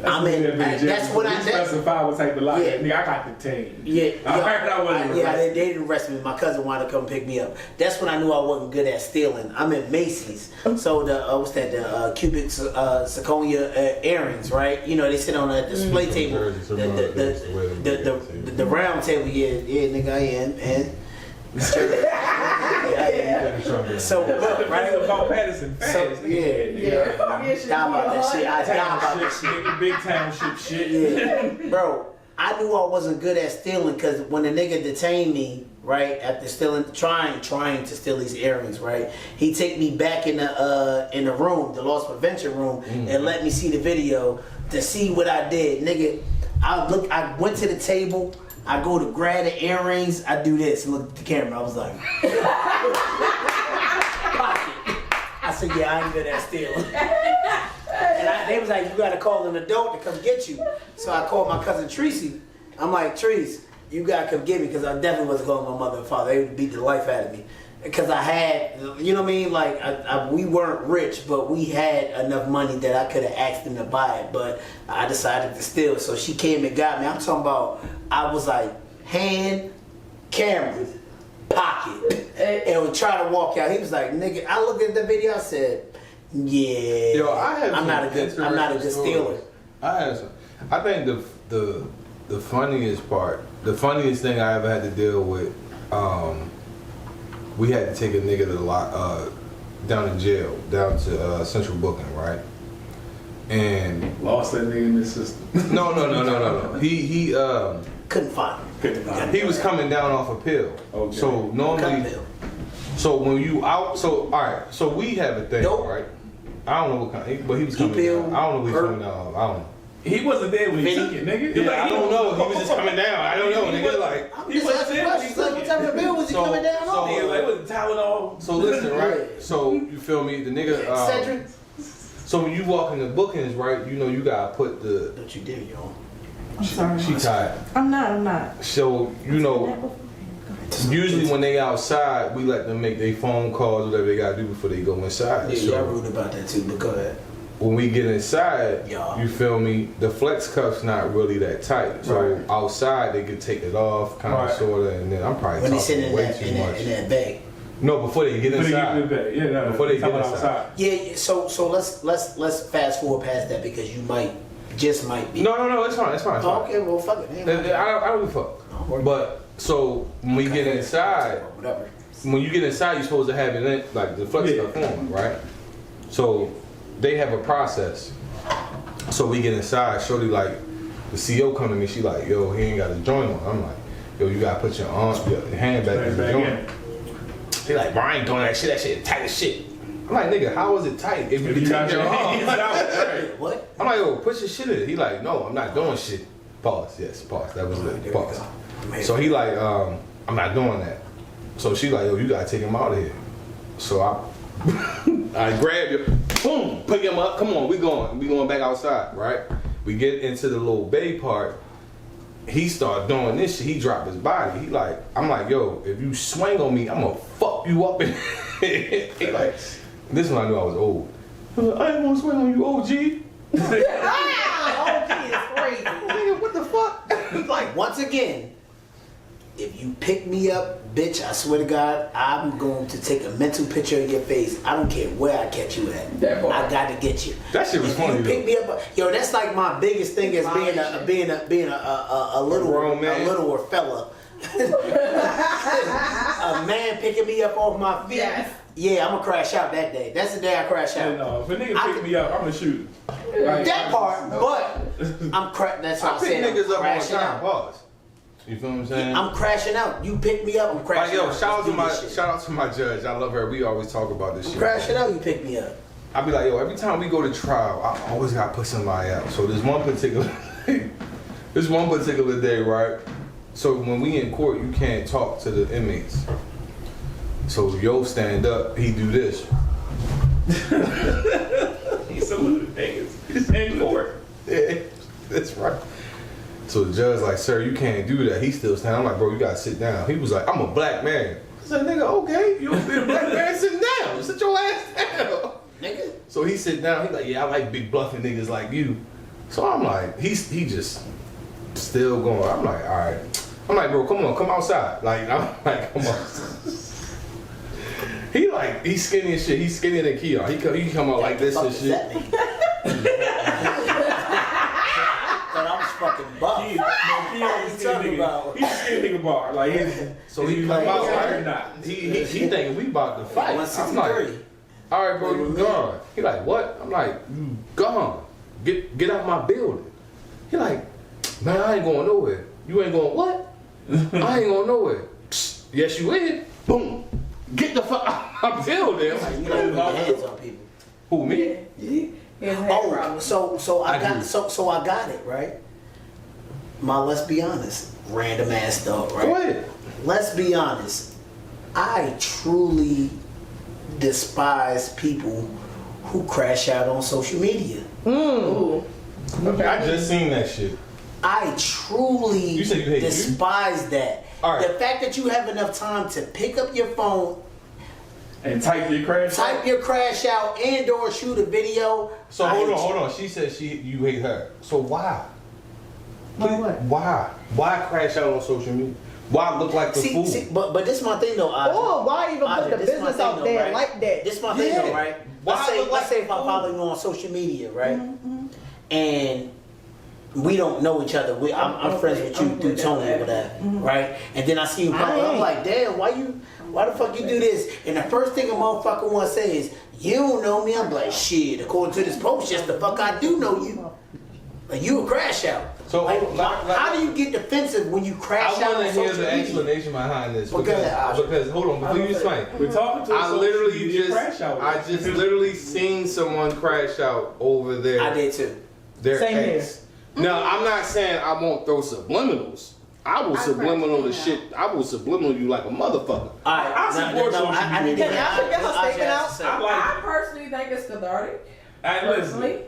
That's when I specify what type of lock. Yeah. Nigga, I got detained. Yeah, I heard I wasn't arrested. they didn't arrest me. My cousin wanted to come pick me up. That's when I knew I wasn't good at stealing. I'm in Macy's, so the cubic zirconia earrings, right? You know they sit on a display table, the round table. Yeah, nigga, I am, and. So look, Right right? about Patterson. So, Fast. Yeah. I die about that shit. I die about that shit. Nigga, big township shit. Yeah, bro. I knew I wasn't good at stealing because when the nigga detained me, right after trying to steal these earrings, right, he take me back in the room, the loss prevention room, and let me see the video to see what I did, nigga. I went to the table. I go to grab the earrings. I do this. Look at the camera. I was like, pocket. I said, yeah, I ain't good at stealing. And they was like, you gotta call an adult to come get you. So I called my cousin Tracy. I'm like, Trace, you gotta come get me because I definitely wasn't calling my mother and father. They would beat the life out of me. because I had, you know what I mean? Like, we weren't rich, but we had enough money that I could have asked them to buy it, but I decided to steal. So she came and got me. I'm talking about, I was like, hand, camera, pocket, and would try to walk out. He was like, nigga, I looked at the video, I said, yeah, Yo, I'm not a good stealer. I think the funniest part, the funniest thing I ever had to deal with, we had to take a nigga to the down to jail, down to central booking, right? And Lost that nigga in the system. No. He Couldn't find him. he was coming down off a pill. Okay. So normally, so when you out, so all right, so we have a thing, Nope. right? I don't know what kind, but he was coming pill, down. I don't know what he was herb. coming down. I don't know. He wasn't there when he took it, nigga. Yeah, I don't know. He was just coming down. I don't know, nigga. Like, I'm He just wasn't asking there when he questions. Like, took what it. type of bill was he So- coming down so- on? Yeah, like with the Tylenol. so listen, right? So you feel me? The nigga. Cedric? So when you walk in the bookings, right? You know you gotta put the. Don't you dare, yo. I'm sorry. She tired. I'm not. So you know. Usually when they outside, we let them make their phone calls, whatever they gotta do before they go inside. Yeah, So y'all rude about that too, but go ahead. when we get inside, Yeah. you feel me? The flex cuff's not really that tight. So Right. outside they can take it off, kind of, Right. sorta, and then I'm probably When they sit talking in way that, too in that, much. in that bag. No, before they get Before they get inside. in the bed. Yeah, no. Before they talking get inside. Yeah, so let's fast forward past that because you might be. No, it's fine. It's fine. Oh, okay, well, fuck it. Man. I don't give a fuck. But so when we get inside, Whatever. when you get inside, you're supposed to have it in, like the flex cuff on, right? So they have a process. So we get inside, shorty like, the CO come to me, she like, yo, he ain't got a joint on. I'm like, yo, you gotta put your hand back in the joint. She like, bro, I ain't doing that shit tight as shit. I'm like, nigga, how is it tight if you If you got take your your arm? hands out, right. What? I'm like, yo, put your shit in. He like, no, I'm not doing shit. Pause, yes, pause. That was it, pause. So he like, I'm not doing that. So she like, yo, you gotta take him out of here. So I grab you, boom, pick him up. Come on, we going back outside, right? We get into the little bay part. He start doing this shit. He dropped his body. He like, I'm like, yo, if you swing on me, I'm gonna fuck you up. He like, this one I knew I was old. He like, I ain't gonna swing on you, OG. OG is crazy. Nigga, what the fuck? Like, once again, if you pick me up, bitch, I swear to God, I'm going to take a mental picture of your face. I don't care where I catch you at. That part. I got to get you. That shit was If funny you pick me up, yo, that's like my biggest thing as being a littler fella. A man picking me up off my feet. Yes. Yeah, I'm gonna crash out that day. That's the day I crash out. No, if a nigga pick me up, I'm gonna shoot. That part, but that's what I I'm pick saying. I'm niggas up all the crashing time. out. Pause. You feel what I'm saying? I'm crashing out. You pick me up, I'm Like, crashing yo, out. shout Let's do this shit. out to my judge. I love her. We always talk about this shit. Crashing out, you pick me up. I be like, yo, every time we go to trial, I always gotta put somebody out. So there's one particular day, right? So when we in court, you can't talk to the inmates. So yo stand up, he do this. He's a little niggas. He's in court. Yeah, that's right. So the judge like, sir, you can't do that. He still stand. I'm like, bro, you gotta sit down. He was like, I'm a black man. I said, nigga, okay, you be a black man sitting down. Sit your ass down. Nigga. So he sit down, he like, yeah, I like big bluffing niggas like you. So I'm like, he just still going. I'm like, all right. I'm like, bro, come outside. Like, I'm like, come on. He like, he's skinny as shit. He's skinnier than Keon. He come out like this and shit. That mean? Thought I was fucking buff. He always What you skinny talking nigga. about? He's a skinny nigga bar. Like, So he come like, out yeah. or like, not. he thinking we about to fight. I'm like, 163. all right, bro, you gone. He like, what? I'm like, you gone. Get out my building. He like, man, I ain't going nowhere. You ain't going what? I ain't going nowhere. Psst, yes, you is. Boom. Get the fuck out of my building. I'm like, You don't put your hands on people. who, me? He has had Oh, problems. so I agree. got it, right? Let's be honest, random ass dog, right? Go ahead. Let's be honest. I truly despise people who crash out on social media. Ooh. I just seen that shit. I truly You said you hate despise that. All right. The fact that you have enough time to pick up your phone And type your crash out. Type your crash out and/or shoot a video. So hold on. She said you hate her. So why? Why what? Why crash out on social media? Why look like the fool? But this is my thing though, Audrey. Or why even Audrey, put the this my business thing out though, there right? like that? This is my thing though, right? Why Let's say if I follow you on social media, right? And we don't know each other. I'm friends with you through Tony or whatever, right? And then I see you pop up. I'm like, damn, why the fuck you do this? And the first thing a motherfucker want to say is, you don't know me. I'm like, shit, according to this post, yes, the fuck I do know you. Like, you a crash out. So like, how do you get defensive when you crash out I on want to hear social the media? explanation behind this. Because hold on, before you explain. We're talking to a I social literally media crash out. I just literally seen someone crash out over there. I did too. Their Same ex. Now, I'm not saying I won't throw subliminals. I will subliminal the shit. I will subliminal you like a motherfucker. I support social I need media. to Can I get her statement out? I like I personally think it's cathartic. Listen.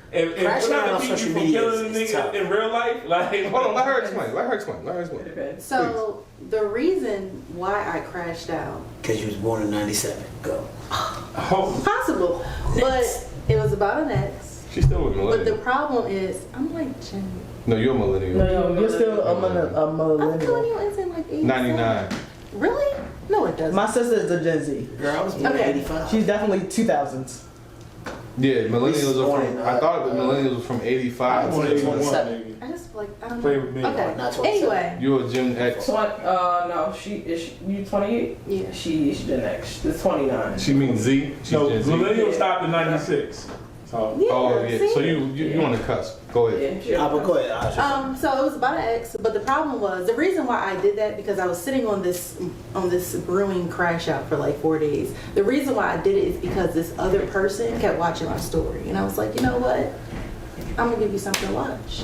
If Crashing out on we're not social keep you from media killing is a tough. nigga in real life, like Hold on, let her explain. Let her explain. Okay. So the reason why I crashed out, Because you was born in 97. Go. Oh, possible, but it was about an ex. She's still with But the millennial. problem is, I'm like Jenny. No, you're a millennial. No, you're still a I'm millennial. telling you, it's in like 87. 99. Really? No, it doesn't. My sister is a Gen Z. Girl, I was born in Okay. 85. She's definitely 2000s. Yeah, millennials born are in, from. I thought millennials was from 85. I'm 81, 27. nigga. I just like, I don't Play know. with me. Okay. Not 27. Anyway, You're a Gen X. No, you 28? yeah. She's the next. The 29. She means Z. She's So Gen Z. millennials stopped in '96. So Yeah, Oh yeah. see? So you on the cusp. Go ahead. Yeah, But go ahead, Audrey. So it was about an ex, but the problem was the reason why I did that because I was sitting on this brewing crash out for like 4 days. The reason why I did it is because this other person kept watching my story, and I was like, you know what? I'm gonna give you something to watch.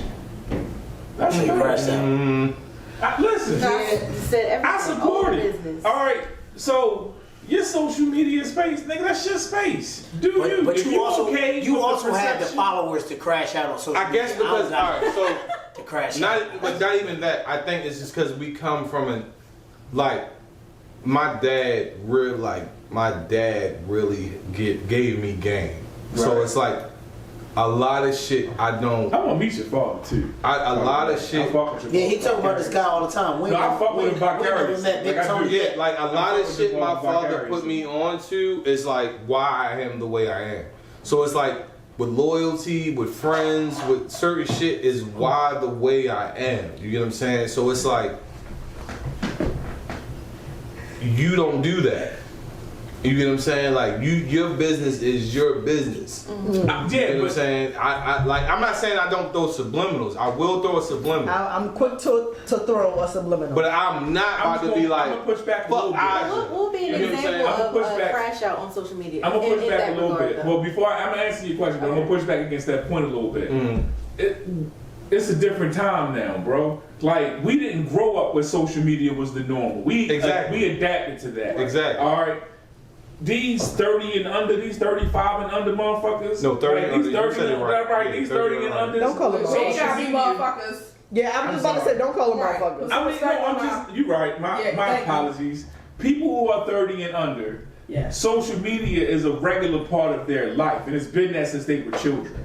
that's You crashed true. out. Listen, So I said everything. I support all it. business. All right, so your social media space, nigga, that's your space. Do you? But If you also okay you with also the have the perception- followers to crash out on social I guess media. because all right. So To crash out. not even that. I think it's just because we come from an like my dad really gave me game. So Right. it's like a lot of shit I don't. I want to meet your father too. A lot of I shit. fuck with your Yeah, he father. talk about this guy all the time. No, I fuck with him vicariously. Met Big Like I do. Tony Yeah, yet. like a lot fuck of with shit your my father father vicariously. put me on to is like why I am the way I am. So it's like with loyalty, with friends, with certain shit is why the way I am. You get what I'm saying? So it's like you don't do that. You get what I'm saying? Like your business is your business. You Yeah, know what I'm but saying? I'm not saying I don't throw subliminals. I will throw a subliminal. I'm quick to throw a subliminal. But I'm not about to be like, I'm gonna push back a fuck little bit. Aja. What will be an You know what I'm saying? example I'ma of push a back. crash out on social media? I'm gonna push in back that a little regard, bit. though? Well, before I'm gonna answer your question, but I'm gonna push back against that point a little bit. Mm. It's a different time now, bro. Like we didn't grow up where social media was the normal. We Exactly. adapted to that. Exactly. All right. These 30 and under, these 35 and under motherfuckers. No, 30 right, and these under, you 30 said it and right. right. Yeah, These 30 30 and and under. Don't call them We ain't gotta be motherfuckers. yeah, I was about to say, don't call them Right. motherfuckers. I mean, no, I'm just, you're right. My Yeah, thank you. apologies. People who are 30 and under, Yeah. social media is a regular part of their life, and it's been that since they were children.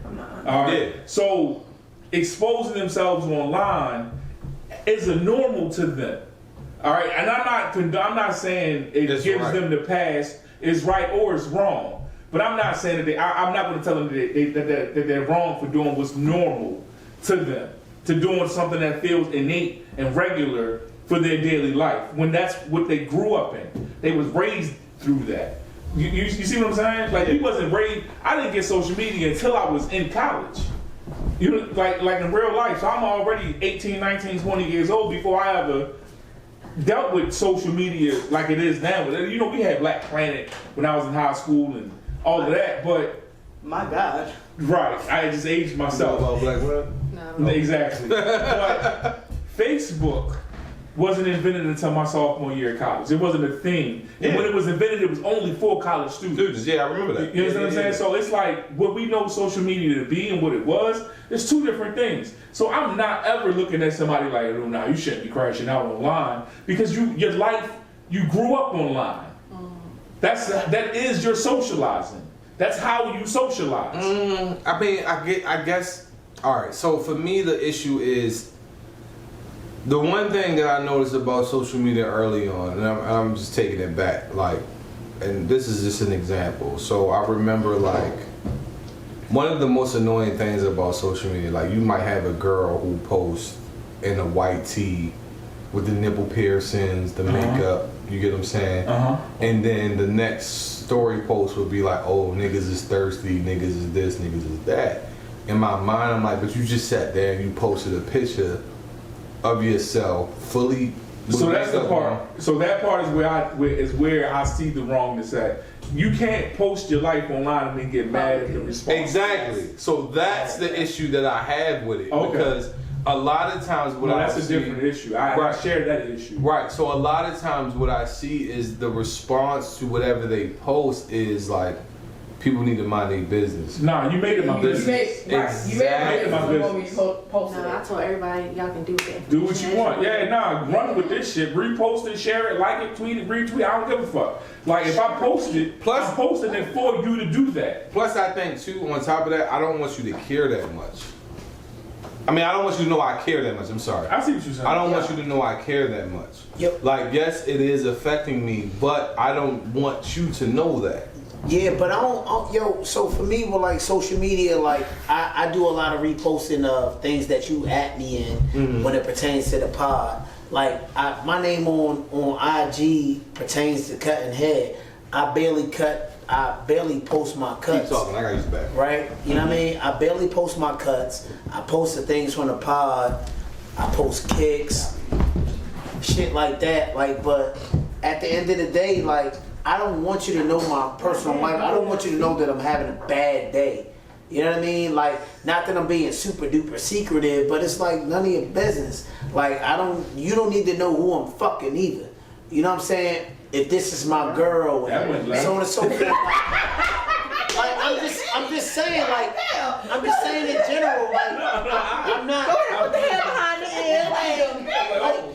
All right. Yeah. So exposing themselves online is a normal to them. All right, and I'm not saying it That's gives right. them the pass is right or is wrong, but I'm not saying that I'm not going to tell them that they're wrong for doing what's normal to them, to doing something that feels innate and regular for their daily life when that's what they grew up in. They was raised through that. You see what I'm saying? Like we wasn't raised. I didn't get social media until I was in college. You know, like in real life. So I'm already 18, 19, 20 years old before I ever dealt with social media like it is now. You know, we had Black Planet when I was in high school and all of that, but My God. right, I had just aged myself. About black women? No. Exactly. But Facebook wasn't invented until my sophomore year of college. It wasn't a thing. And Yeah. when it was invented, it was only for college students. Students, yeah, I remember that. You understand what I'm saying? So it's like what we know social media to be and what it was, it's two different things. So I'm not ever looking at somebody like, oh, no, you shouldn't be crashing out online because your life, you grew up online. That is your socializing. That's how you socialize. I mean, I guess. All right. So for me, the issue is the one thing that I noticed about social media early on, and I'm just taking it back, like, and this is just an example. So I remember, like, one of the most annoying things about social media, like, you might have a girl who posts in a white tee with the nipple piercings, the makeup. You get what I'm saying? And then the next story post would be like, oh, niggas is thirsty, niggas is this, niggas is that. In my mind, I'm like, but you just sat there and you posted a picture of yourself fully. So that's the part. So that part is where I see the wrongness at. You can't post your life online and then get mad at the response. Exactly. So that's the issue that I have with it. Because a lot of times that's a different issue. I share that issue. Right. So a lot of times what I see is the response to whatever they post is like, people need to mind their business. Nah, you made it my business. You made it my business. No, I told everybody y'all can do it. Do what you want. Yeah, nah, run with this shit. Repost it, share it, like it, tweet it, retweet. I don't give a fuck. Like, if I post it, I'm posting it for you to do that. Plus, I think, too, on top of that, I don't want you to care that much. I mean, I don't want you to know I care that much. I'm sorry. I see what you're saying. I don't want you to know I care that much. Yep. Like, yes, it is affecting me, but I don't want you to know that. Yeah, but I don't, so for me, with like social media, like I do a lot of reposting of things that you at me in when it pertains to the pod. Like my name on IG pertains to cutting hair. I barely post my cuts. Keep talking, I got you back. Right? You know what I mean? I barely post my cuts. I post the things from the pod. I post kicks, shit like that. Like, but at the end of the day, like, I don't want you to know my personal life. I don't want you to know that I'm having a bad day. You know what I mean? Like, not that I'm being super duper secretive, but it's like none of your business. Like, you don't need to know who I'm fucking either. You know what I'm saying? If this is my girl and so on and so forth. Like, I'm just saying, like, I'm just saying in general, like, I'm not. Put the hair behind the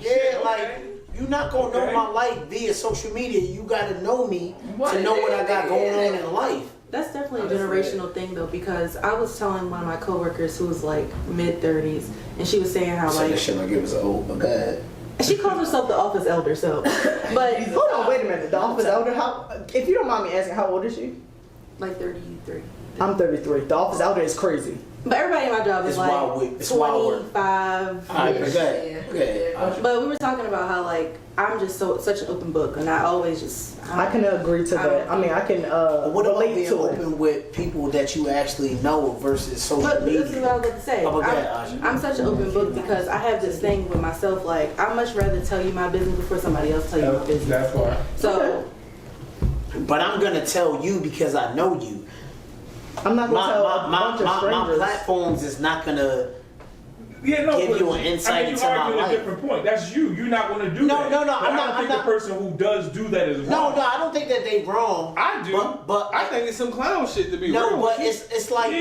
ear, like, you're not gonna know my life via social media. You gotta know me to know what I got going on in life. That's definitely a generational thing though, because I was telling one of my coworkers who was like mid-30s, and she was saying how like that shit like it was old, but God. She calls herself the office elder, so. But hold on, wait a minute. The office elder, if you don't mind me asking, how old is she? Like 33. I'm 33. The office elder is crazy. But everybody in my job is like 25. But we were talking about how like I'm just such an open book, and I always just I can agree to that. I mean, I can what about relate being to open with people that you actually know versus social media? This is what I was about to say. I'm such an open book because I have this thing with myself. Like I much rather tell you my business before somebody else tell you my business. That's why. So. But I'm gonna tell you because I know you. I'm not gonna tell a bunch of strangers. My platforms is not gonna give you an insight into my life. A different point. That's you. You're not gonna do that. No. I'm not the person who does do that is wrong. No, I don't think that they wrong. I do, but I think it's some clown shit to be wrong. No, but it's like so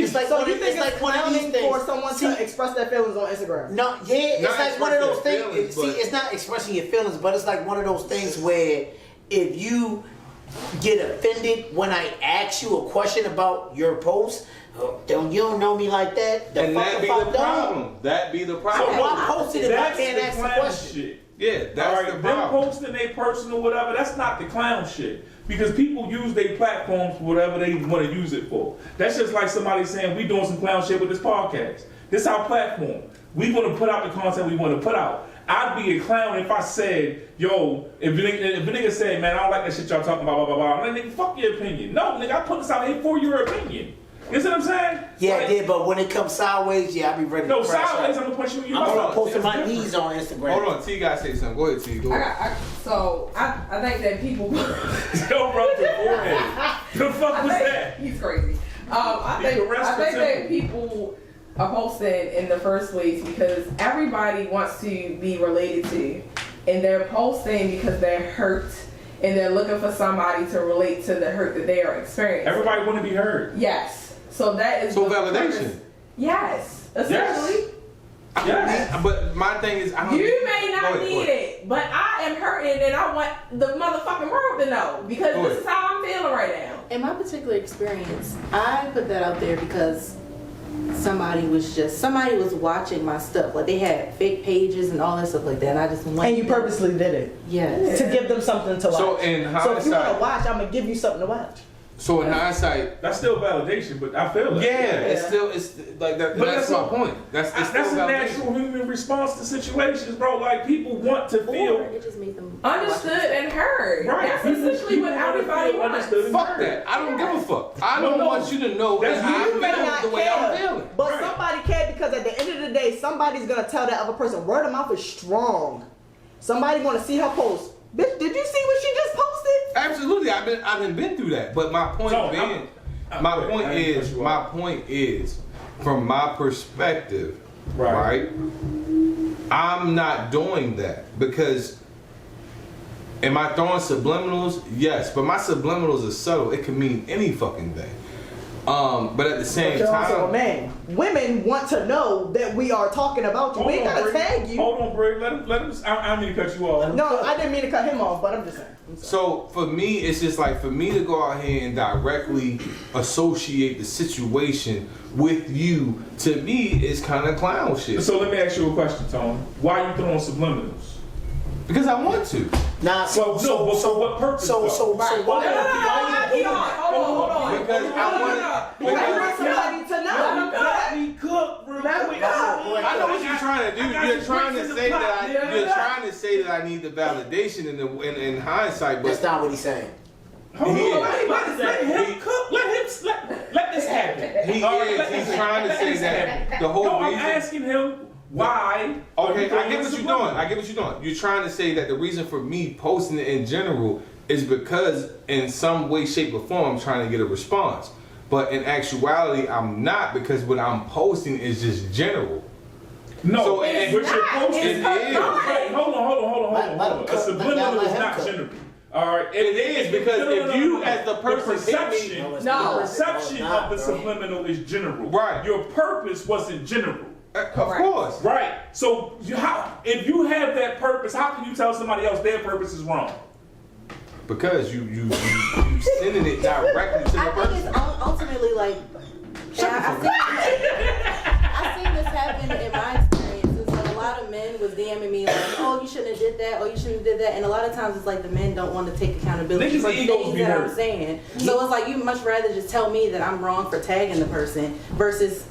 you think it's one of these things for someone to express their feelings on Instagram? No, it's like one of those things. See, it's not expressing your feelings, but it's like one of those things where if you get offended when I ask you a question about your post, you don't know me like that. And that be the problem. That be the problem. So why post it if I can't ask the question? Shit. Yeah, that's the problem. Them posting their personal whatever, that's not the clown shit. Because people use their platforms for whatever they want to use it for. That's just like somebody saying we doing some clown shit with this podcast. This is our platform. We want to put out the content we want to put out. I'd be a clown if I said, yo, if a nigga said, man, I don't like that shit y'all talking about, blah, blah, blah. I'm like, nigga, fuck your opinion. No, nigga, I put this out here for your opinion. You see what I'm saying? Yeah, I did, but when it comes sideways, I be ready to crash out. Sideways, I'm gonna punch you in your mouth. I'm gonna post on my knees on Instagram. Hold on, T gotta say something. Go ahead, T. Go ahead. I think that people. Yo, bro, the forehead. The fuck was that? He's crazy. I think that people are posting in the first place because everybody wants to be related to, and they're posting because they're hurt and they're looking for somebody to relate to the hurt that they are experiencing. Everybody want to be heard. Yes. So that is so validation. Yes, essentially. Yes. But my thing is, I don't. You may not need it, but I am hurting and I want the motherfucking world to know because this is how I'm feeling right now. In my particular experience, I put that out there because somebody was watching my stuff. Like they had fake pages and all that stuff like that, and I just went. And you purposely did it. Yes. To give them something to watch. So in So if you want hindsight- to watch, I'm gonna give you something to watch. So in hindsight, That's still validation, but I feel it. it's like that. But That's that's my a- point. That's That's still a validation. natural human response to situations, bro. Like people want to Or feel it just made them Understood and heard. right. That's People- essentially what people wanna everybody feel wants. understood and Fuck heard. that. I don't give a fuck. I don't No. want you to know that That's I you may feel not the way I'm feeling. But Right. somebody cared because at the end of the day, somebody's gonna tell that other person. Word of mouth is strong. Somebody gonna see her post. Bitch, did you see what she just posted? Absolutely, I've been through that. But my point So, being, I didn't cut you my off. point is, from my perspective, Right. right? I'm not doing that because. Am I throwing subliminals? Yes, but my subliminals are subtle. It can mean any fucking thing. But at the same But you're also a time, man. Women want to know that we are talking about you. We ain't gotta Brig. tag you. Hold on, Brig. Let him. I mean to cut you off. No, I didn't mean to cut him off, but I'm just saying. I'm sorry. so for me, it's just like for me to go out here and directly associate the situation with you, to me, is kind of clown shit. So let me ask you a question, Tony. Why are you throwing subliminals? Because I want to. Nah, Well, no, but for what purpose, So though? why? No, hold on. Because I want Because I want somebody to know. Let me cook, bro. I know what you're trying to do. You're trying to say that you're trying to say that I need the validation in hindsight, That's but not what he's saying. Hold on, He let him cook. Let this happen. he All right, is. let He's this trying to happen. say Let this that happen. the whole No, I'm reason. asking him why. Okay, I get what you're doing. I get what you're doing. You're trying to say that the reason for me posting it in general is because in some way, shape, or form, I'm trying to get a response. But in actuality, I'm not, because what I'm posting is just general. No, So what it's you're not. posting It's is. Right, hold on. Let him A cook. subliminal Let is him not cook. general. All right, It is, because if you as the person hit me- No, it's No. not. the perception No, it's not, of the bro. subliminal is general. Right. Your purpose wasn't general. Of course. Right. So if you have that purpose, how can you tell somebody else their purpose is wrong? Because you sending it directly to the I think person. it's ultimately like, and I've seen this happen in my experiences. Like a lot of men was DMing me like, oh, you shouldn't have did that, oh, you shouldn't have did that, and a lot of times it's like the men don't want to take accountability Niggas' for the egos things be that hurt. I'm saying. So it's like you much rather just tell me that I'm wrong for tagging the person versus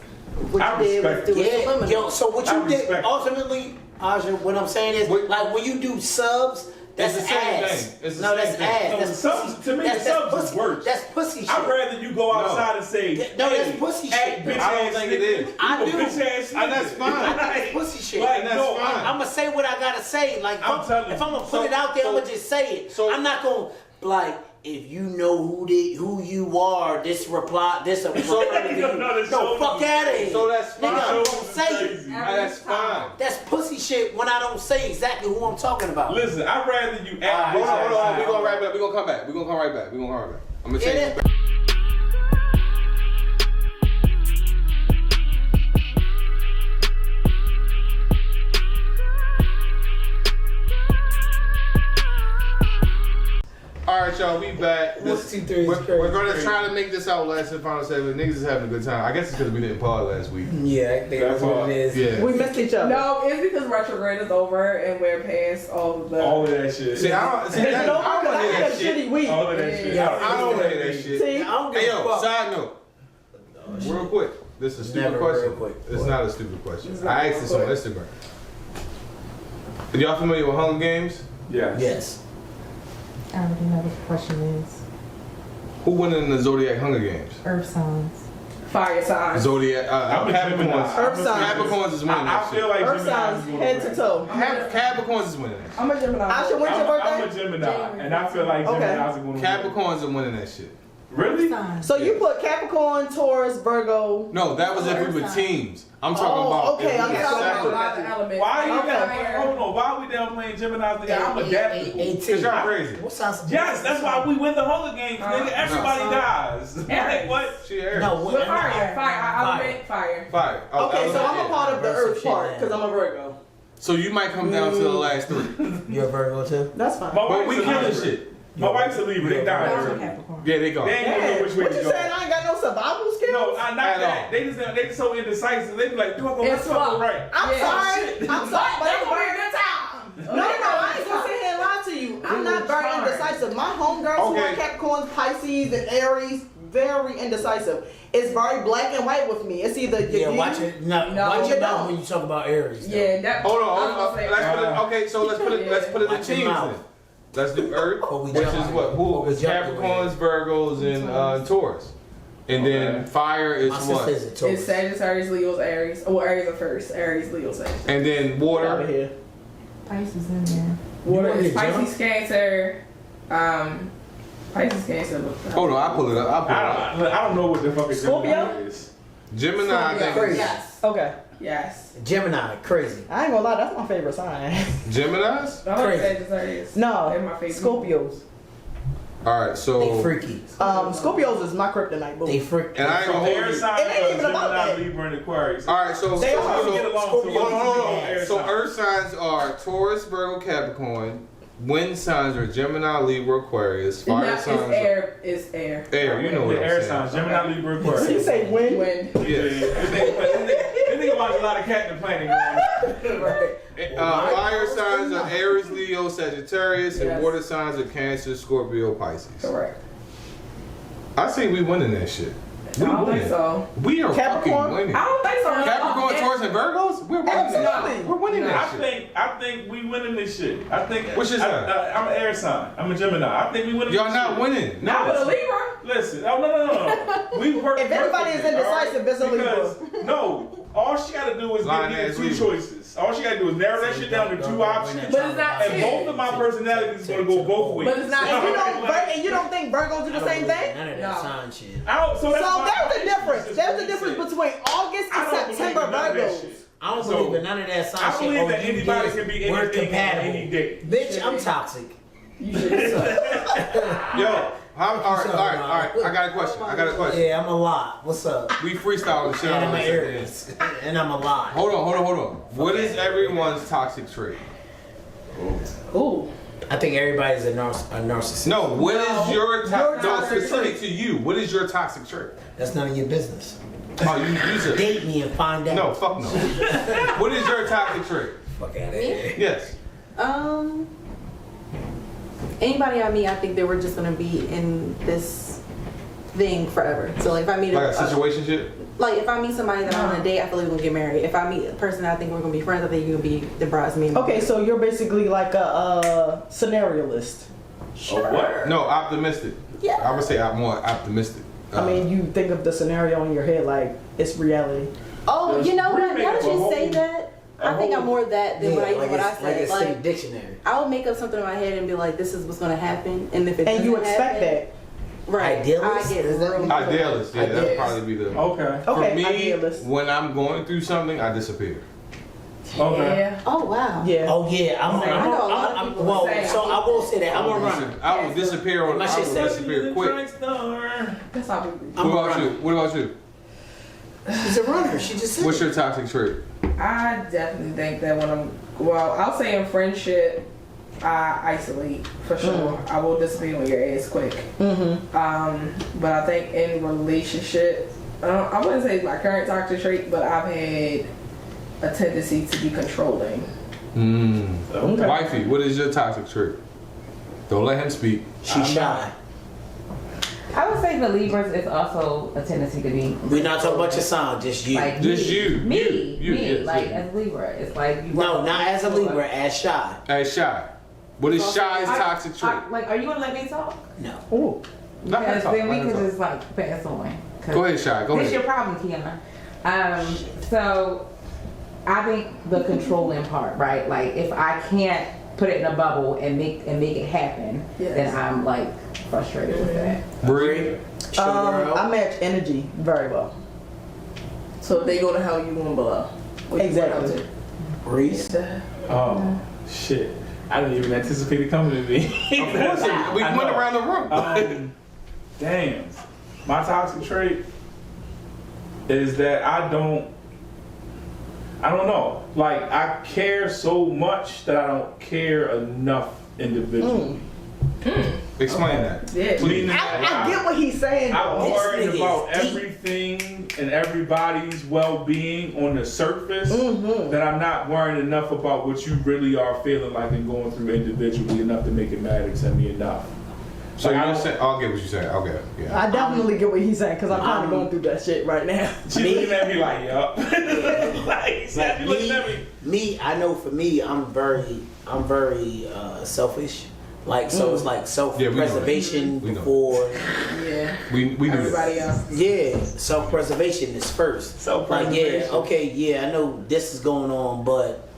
what I you did was respect do it Yeah, subliminal. yo. So what I you did respect. ultimately, Aja? What I'm saying is, What- like when you do subs, that's It's the same ass. thing. It's the No, same that's thing. ass. No, That's the subs- pussy. to me, That's the subs is pussy. worse. That's pussy shit. I'd rather you go outside and say, No, that's hey, pussy act shit. bitch I don't ass think it nigga. is. I You a do. bitch ass And that's nigga. fine. I think it's pussy shit. Like, And that's no, fine. I'm gonna say what I gotta say. Like, I'm telling you. if I'm gonna So- put it out there, I'm so- gonna just say it. so- I'm not gonna like. If you know who you are, this reply, this a So- no, fuck out of here. So that's fine. Nigga, I'm Show gonna is say it. crazy. That's fine. That's pussy shit when I don't say exactly who I'm talking about. Listen, I'd rather you act Hold bitch on, ass hold on. nigga. We're going right back. We're going to come back. We're going to come right back. I'm going to Yeah, change that- it. All right, y'all, we back. One, two, three is We're crazy. going to try to make this out last and final segment. Niggas is having a good time. I guess it's because we didn't pod last week. Yeah, I think that's what it is. Yeah. We missed each other. No, it's because retrograde is over and we're past all of the. All of that shit. See, I don't Is it over? want to I hear had that a shit. shitty week. All of that shit. Yeah. I don't want to hear that shit. See? I don't give Hey, a yo, fuck. side note. Real quick. This is a stupid Never question. real quick. It's not a stupid question. It's not I asked this on real Instagram. Are y'all familiar with Hunger Games? Yeah. Yes. I already know what the question is. Who won in the Zodiac Hunger Games? Earth signs. Fire signs. Zodiac. I'm a Gemini. Capricorns. Earth signs. Capricorns is winning I that feel shit. like Earth Gemini signs, is going head win. to toe. Capricorns is winning that shit. I'm a Gemini. I should win your I'm a birthday. Gemini, and I feel like Okay. Geminis are going to win. Capricorns are winning that shit. Really? Sign. So you put Capricorn, Taurus, Virgo. No, that was if we were teams. I'm talking about. okay, if we I'm were sorry. separate. Why are you Okay. hold on? Why are we down playing Gemini? I'm adaptable. 18. Cause y'all crazy. What sounds? Yes, that's why we win the Hunger Games, nigga. Everybody dies. Like what? She Aries. No, With fire. Fire. Fire. Oh, Okay, so I'm a part of the Virgo Earth shit, part man. because I'm a Virgo. So you might come down to the last 3. You're a Virgo too. That's fine. My But we wife's a killing Libra. shit. My wife's a Libra. They I'm a die. Capricorn. Yeah, they go. They ain't gonna know which way What to you go. saying? I ain't got no survival skills? No, not At that. all. They just so indecisive. They be like, do I go left or go right? I'm Yeah. sorry. Shit. I'm sorry, but I'm very good time. No, I ain't gonna sit here and lie to you. I'm not very fine. indecisive. My homegirls who Okay. are Capricorns, Pisces, and Aries, very indecisive. It's very black and white with me. It's either you Yeah, watch it. No, No, watch you it out don't. when you talk about Aries. though. Yeah, that. Hold I was on. gonna say, Let's put it. Okay, so let's put it. Let's put it in Watch your teams mouth. then. Let's do Earth, But we which jump- is what? but Who we is jump Capricorns, Virgos, and Taurus. And then fire is My what? sister's a It's Taurus. Sagittarius, Leo's, Aries. Well, Aries are first. Aries, Leo, Sagittarius. And then out of water. here. Pisces in there. Water wanna is get Gemini? Pisces, Cancer. Pisces, Cancer. Hold on, I'll pull it up. I don't know what the fuck a Scorpio? Gemini is. Gemini, I think. Crazy. Yes. Okay. Yes. Gemini, crazy. I ain't gonna lie, that's my favorite sign. Geminis? I like Crazy. Sagittarius. No, They're my favorite. Scorpios. All right, They so. freaky. Scorpios is my kryptonite, boo. They freaky. And I ain't So gonna hold air you. signs It ain't are even about Gemini, that. Libra, and Aquarius. All right, so. They so, are. We get so, along. Scorpio. So hold on. air So signs. Earth signs are Taurus, Virgo, Capricorn. Wind signs are Gemini, Libra, Aquarius. Fire No, signs it's are air. It's air. air. You know what The I'm air saying. signs, Gemini, Libra, Aquarius. You say wind? Wind. Yeah, Yes. this nigga watch a lot of Captain Planet. Man. Fire signs are Aries, Leo, Sagittarius, and Yes. water signs are Cancer, Scorpio, Pisces. Correct. I say we winning that shit. We I don't winning. think so. We are Capricorn? fucking winning. I don't think so. Capricorn, Taurus, and Virgos? We're winning that Absolutely. shit. We're winning I that shit. think we winning this shit. I think. What's your sign? I'm an air sign. I'm a Gemini. I think we winning. Y'all this not shit. winning. Not with a Libra. Listen, no. We work. If anybody is perfectly, indecisive, it's a because, no, all she gotta do is Lying give me ass two Libra. choices. All she gotta do is narrow that shit down to two options. But it's not And both of my personalities gonna go both ways. But it's not- And you don't think Virgos do the same thing? None of that No. sign shit. I don't, so that's So my there's a issue. difference. It's There's a just difference what he between August I and don't September believe in none of that Virgos. shit. I don't So, believe in none of that sign I shit. believe Oh, that you anybody just can be work anything on compatible. any day. Bitch, I'm toxic. You should. Yo, all right. I got a question. Yeah, I'm a lot. What's up? We freestyling shit And out I'm of an this. Aries. And I'm a lot. Hold on. What is everyone's toxic trait? Ooh. I think everybody's a narcissist. No, what is your toxic? No, toxic specific to you. What is your toxic trait? That's none of your business. Oh, you said. Date me and find out. No, fuck no. What is your toxic trait? Fuck out of here. Yes. Anybody I meet, I think that we're just gonna be in this thing forever. So like if I meet Like a situation shit? like if I meet somebody that I'm on a date, I feel like we're gonna get married. If I meet a person that I think we're gonna be friends, I think you're gonna be the bridesmaid. Okay, so you're basically like a scenario list. What? No, optimistic. Yeah. I would say I'm more optimistic. I mean, you think of the scenario in your head like it's reality. Oh, you know what? We Now make that a you whole- say that, I think I'm more that than what I like said. it's Like, like dictionary. I'll make up something in my head and be like, "This is what's gonna happen," and if it And you doesn't expect happen, that. right? Idealist? I get Is that real. what Idealist, yeah, that'd Idealist. probably be the. Okay. Okay, For me, idealist. when I'm going through something, I disappear. Okay. Yeah. Oh wow. Yeah. Oh yeah, I know a lot of people well, say- so I will say that I'm a runner. I will disappear on. My I shit will says disappear quick. That's how we. What about you? What about you? She's a runner. She just said. What's your toxic trait? I definitely think that when I'll say in friendship, I isolate for sure. I will disappear on your ass quick. But I think in relationship, I wouldn't say my current toxic trait, but I've had a tendency to be controlling. Okay. Wifey, what is your toxic trait? Don't let him speak. She's shy. I would say the Libras is also a tendency to be We're not talking about your sign, just you. like Just me. you. Me, You, me. yes, like yeah. as Libra, it's like you No, not as a Libra, as shy. Hey, shy. What is shy's toxic trait? Like, are you gonna let me talk? No. Ooh. Let her Because talk, then we let her can talk. just like pass on. 'Cause Go ahead, Shy. Go This ahead. your problem, Kiana. So I think the controlling part, right? Like if I can't put it in a bubble and make it happen, Yes. then I'm like frustrated with that. Bree? I match energy very well. So if they go to hell, you going below. What you Exactly. going Reese. Oh, shit. I didn't even anticipate it coming to me. Of course, we I went know. around the room. Damn. My toxic trait is that I don't know. Like, I care so much that I don't care enough individually. Explain that. Yeah. Please. I get what he's saying. I'm This worried nigga about is deep. everything and everybody's well-being on the surface that I'm not worrying enough about what you really are feeling like and going through individually enough to make it matter to me enough. So Like, I you're don't- saying, I'll get what you're saying. Okay, yeah. I definitely get what he's saying because I'm kind of going through that shit right now. She's looking at me like, yup. Like, she's looking at me. I know for me, I'm very selfish. Like, so it's like self-preservation We know. before. Yeah. We knew Everybody that. else. Yeah, self-preservation is first. Like, Self-preservation. yeah, okay, yeah, I know this is going on, but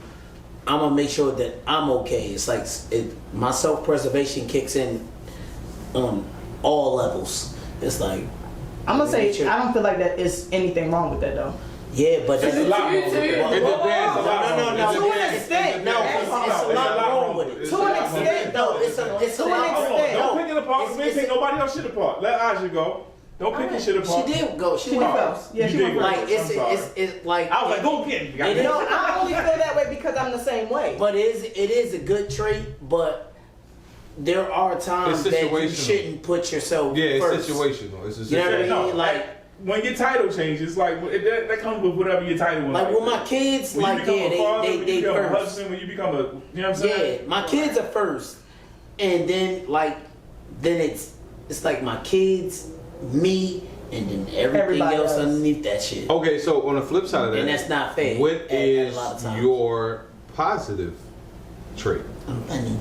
I'm gonna make sure that I'm okay. It's like my self-preservation kicks in on all levels. It's like I'm gonna say Sure. I don't feel like that is anything wrong with that though. yeah, but There's a lot more. You too. It depends. No, To an extent. No, it's a lot wrong with it. To an extent. No, it's a To an lot. Hold on, extent. don't pick it apart. We ain't pick nobody else shit apart. Let Aja go. Don't pick your shit apart. She did go. She She went went first. first. Yeah, You she did went go. first. Like it's like I was like, go again. You got It me. is. No, I only feel that way because I'm the same way. But it is a good trait, but there are times It's that you situational. shouldn't put yourself Yeah, it's first. situational. It's a You know what I situation. mean? Like when your title changes, like that comes with whatever your title is. with my kids, when you like become yeah, a father, they when you become a first. husband, when you become a, you know what I'm saying? Yeah, my kids are first, and then it's like my kids, me, and then everything Everybody else else. underneath that shit. Okay, so on the flip side of that, And that's not fair what at a is lot of times. your positive trait? I'm funny.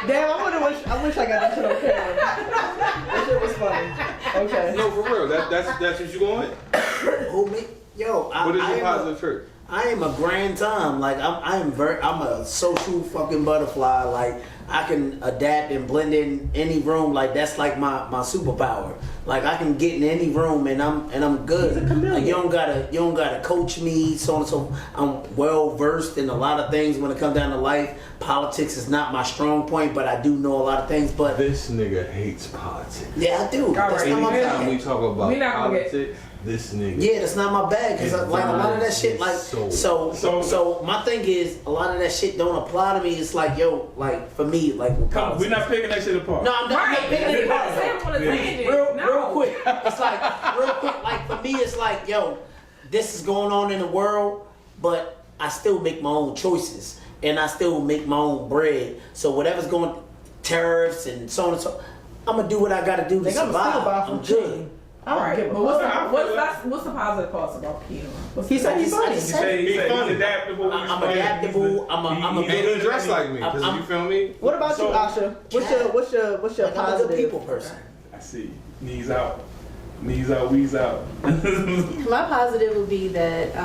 Damn, I wish I got that shit on camera. That shit was funny. Okay. No, for real. That's what you going with? Who me? Yo, What is your positive trait? I am a grand time. Like I'm a social fucking butterfly. Like I can adapt and blend in any room. Like that's like my superpower. Like I can get in any room and I'm good. He's a chameleon. Like you don't gotta coach me. So on and so. I'm well versed in a lot of things when it comes down to life. Politics is not my strong point, but I do know a lot of things. But This nigga hates politics. yeah, I do. That's right, not my Anytime we bag. talk about We not gonna get- politics, this nigga. Yeah, that's not my bag because His like a lot of that vibe shit, is like so- so my thing is a lot of that shit don't apply to me. It's like yo, like for me, like with Come on, we're politics. not picking that shit apart. No, I'm not Right. picking it apart. Say it on a tangent. Real quick. It's like real quick. Like for me, it's like yo, this is going on in the world, but I still make my own choices and I still make my own bread. So whatever's going, tariffs and so on and so, I'm gonna do what I gotta do to Nigga, I'm survive. still buy I'm from good. Chile. I don't Right, give a but fuck. what's the positive parts about Keto? He said he's funny. I He just said He he's funny. adaptable. I'm adaptable. I'm a And he dressed like me, because I'm- you feel me? What about So- you, Asha? What's your like, I'm a good positive? people person. I see. Knees out. Knees out, wheeze out. My positive would be that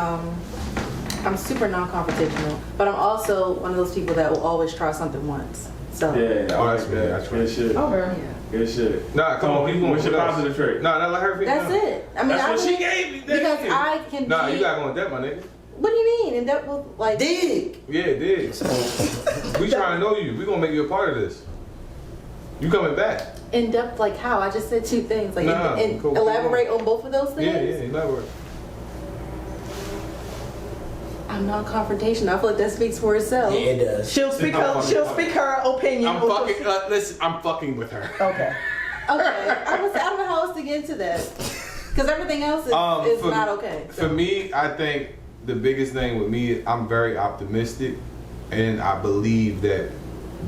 I'm super non-confrontational, but I'm also one of those people that will always try something once. So Yeah, Oh, I that's like me, that. that's Good shit. Okay. Good shit. Nah, come on, keep going. What's your What else? positive trait? Nah, let her finish. that's it. I mean, That's I what she really- gave me. because I can. Nah, be, you gotta go with that, my nigga. What do you mean? And that was like. Dig. Yeah, it did. We trying to know you. We gonna make you a part of this. You coming back? In depth, like how? I just said two things. Like, Nah, and cool. elaborate on both of those things. Yeah, elaborate. I'm non-confrontational. I feel like that speaks for itself. Yeah, it does. She'll speak her opinion. I'm or fucking. she'll- Listen, I'm fucking with her. Okay. Okay. I don't know how else to get into that. Because everything else is For- not okay. For me, I think the biggest thing with me, I'm very optimistic, and I believe that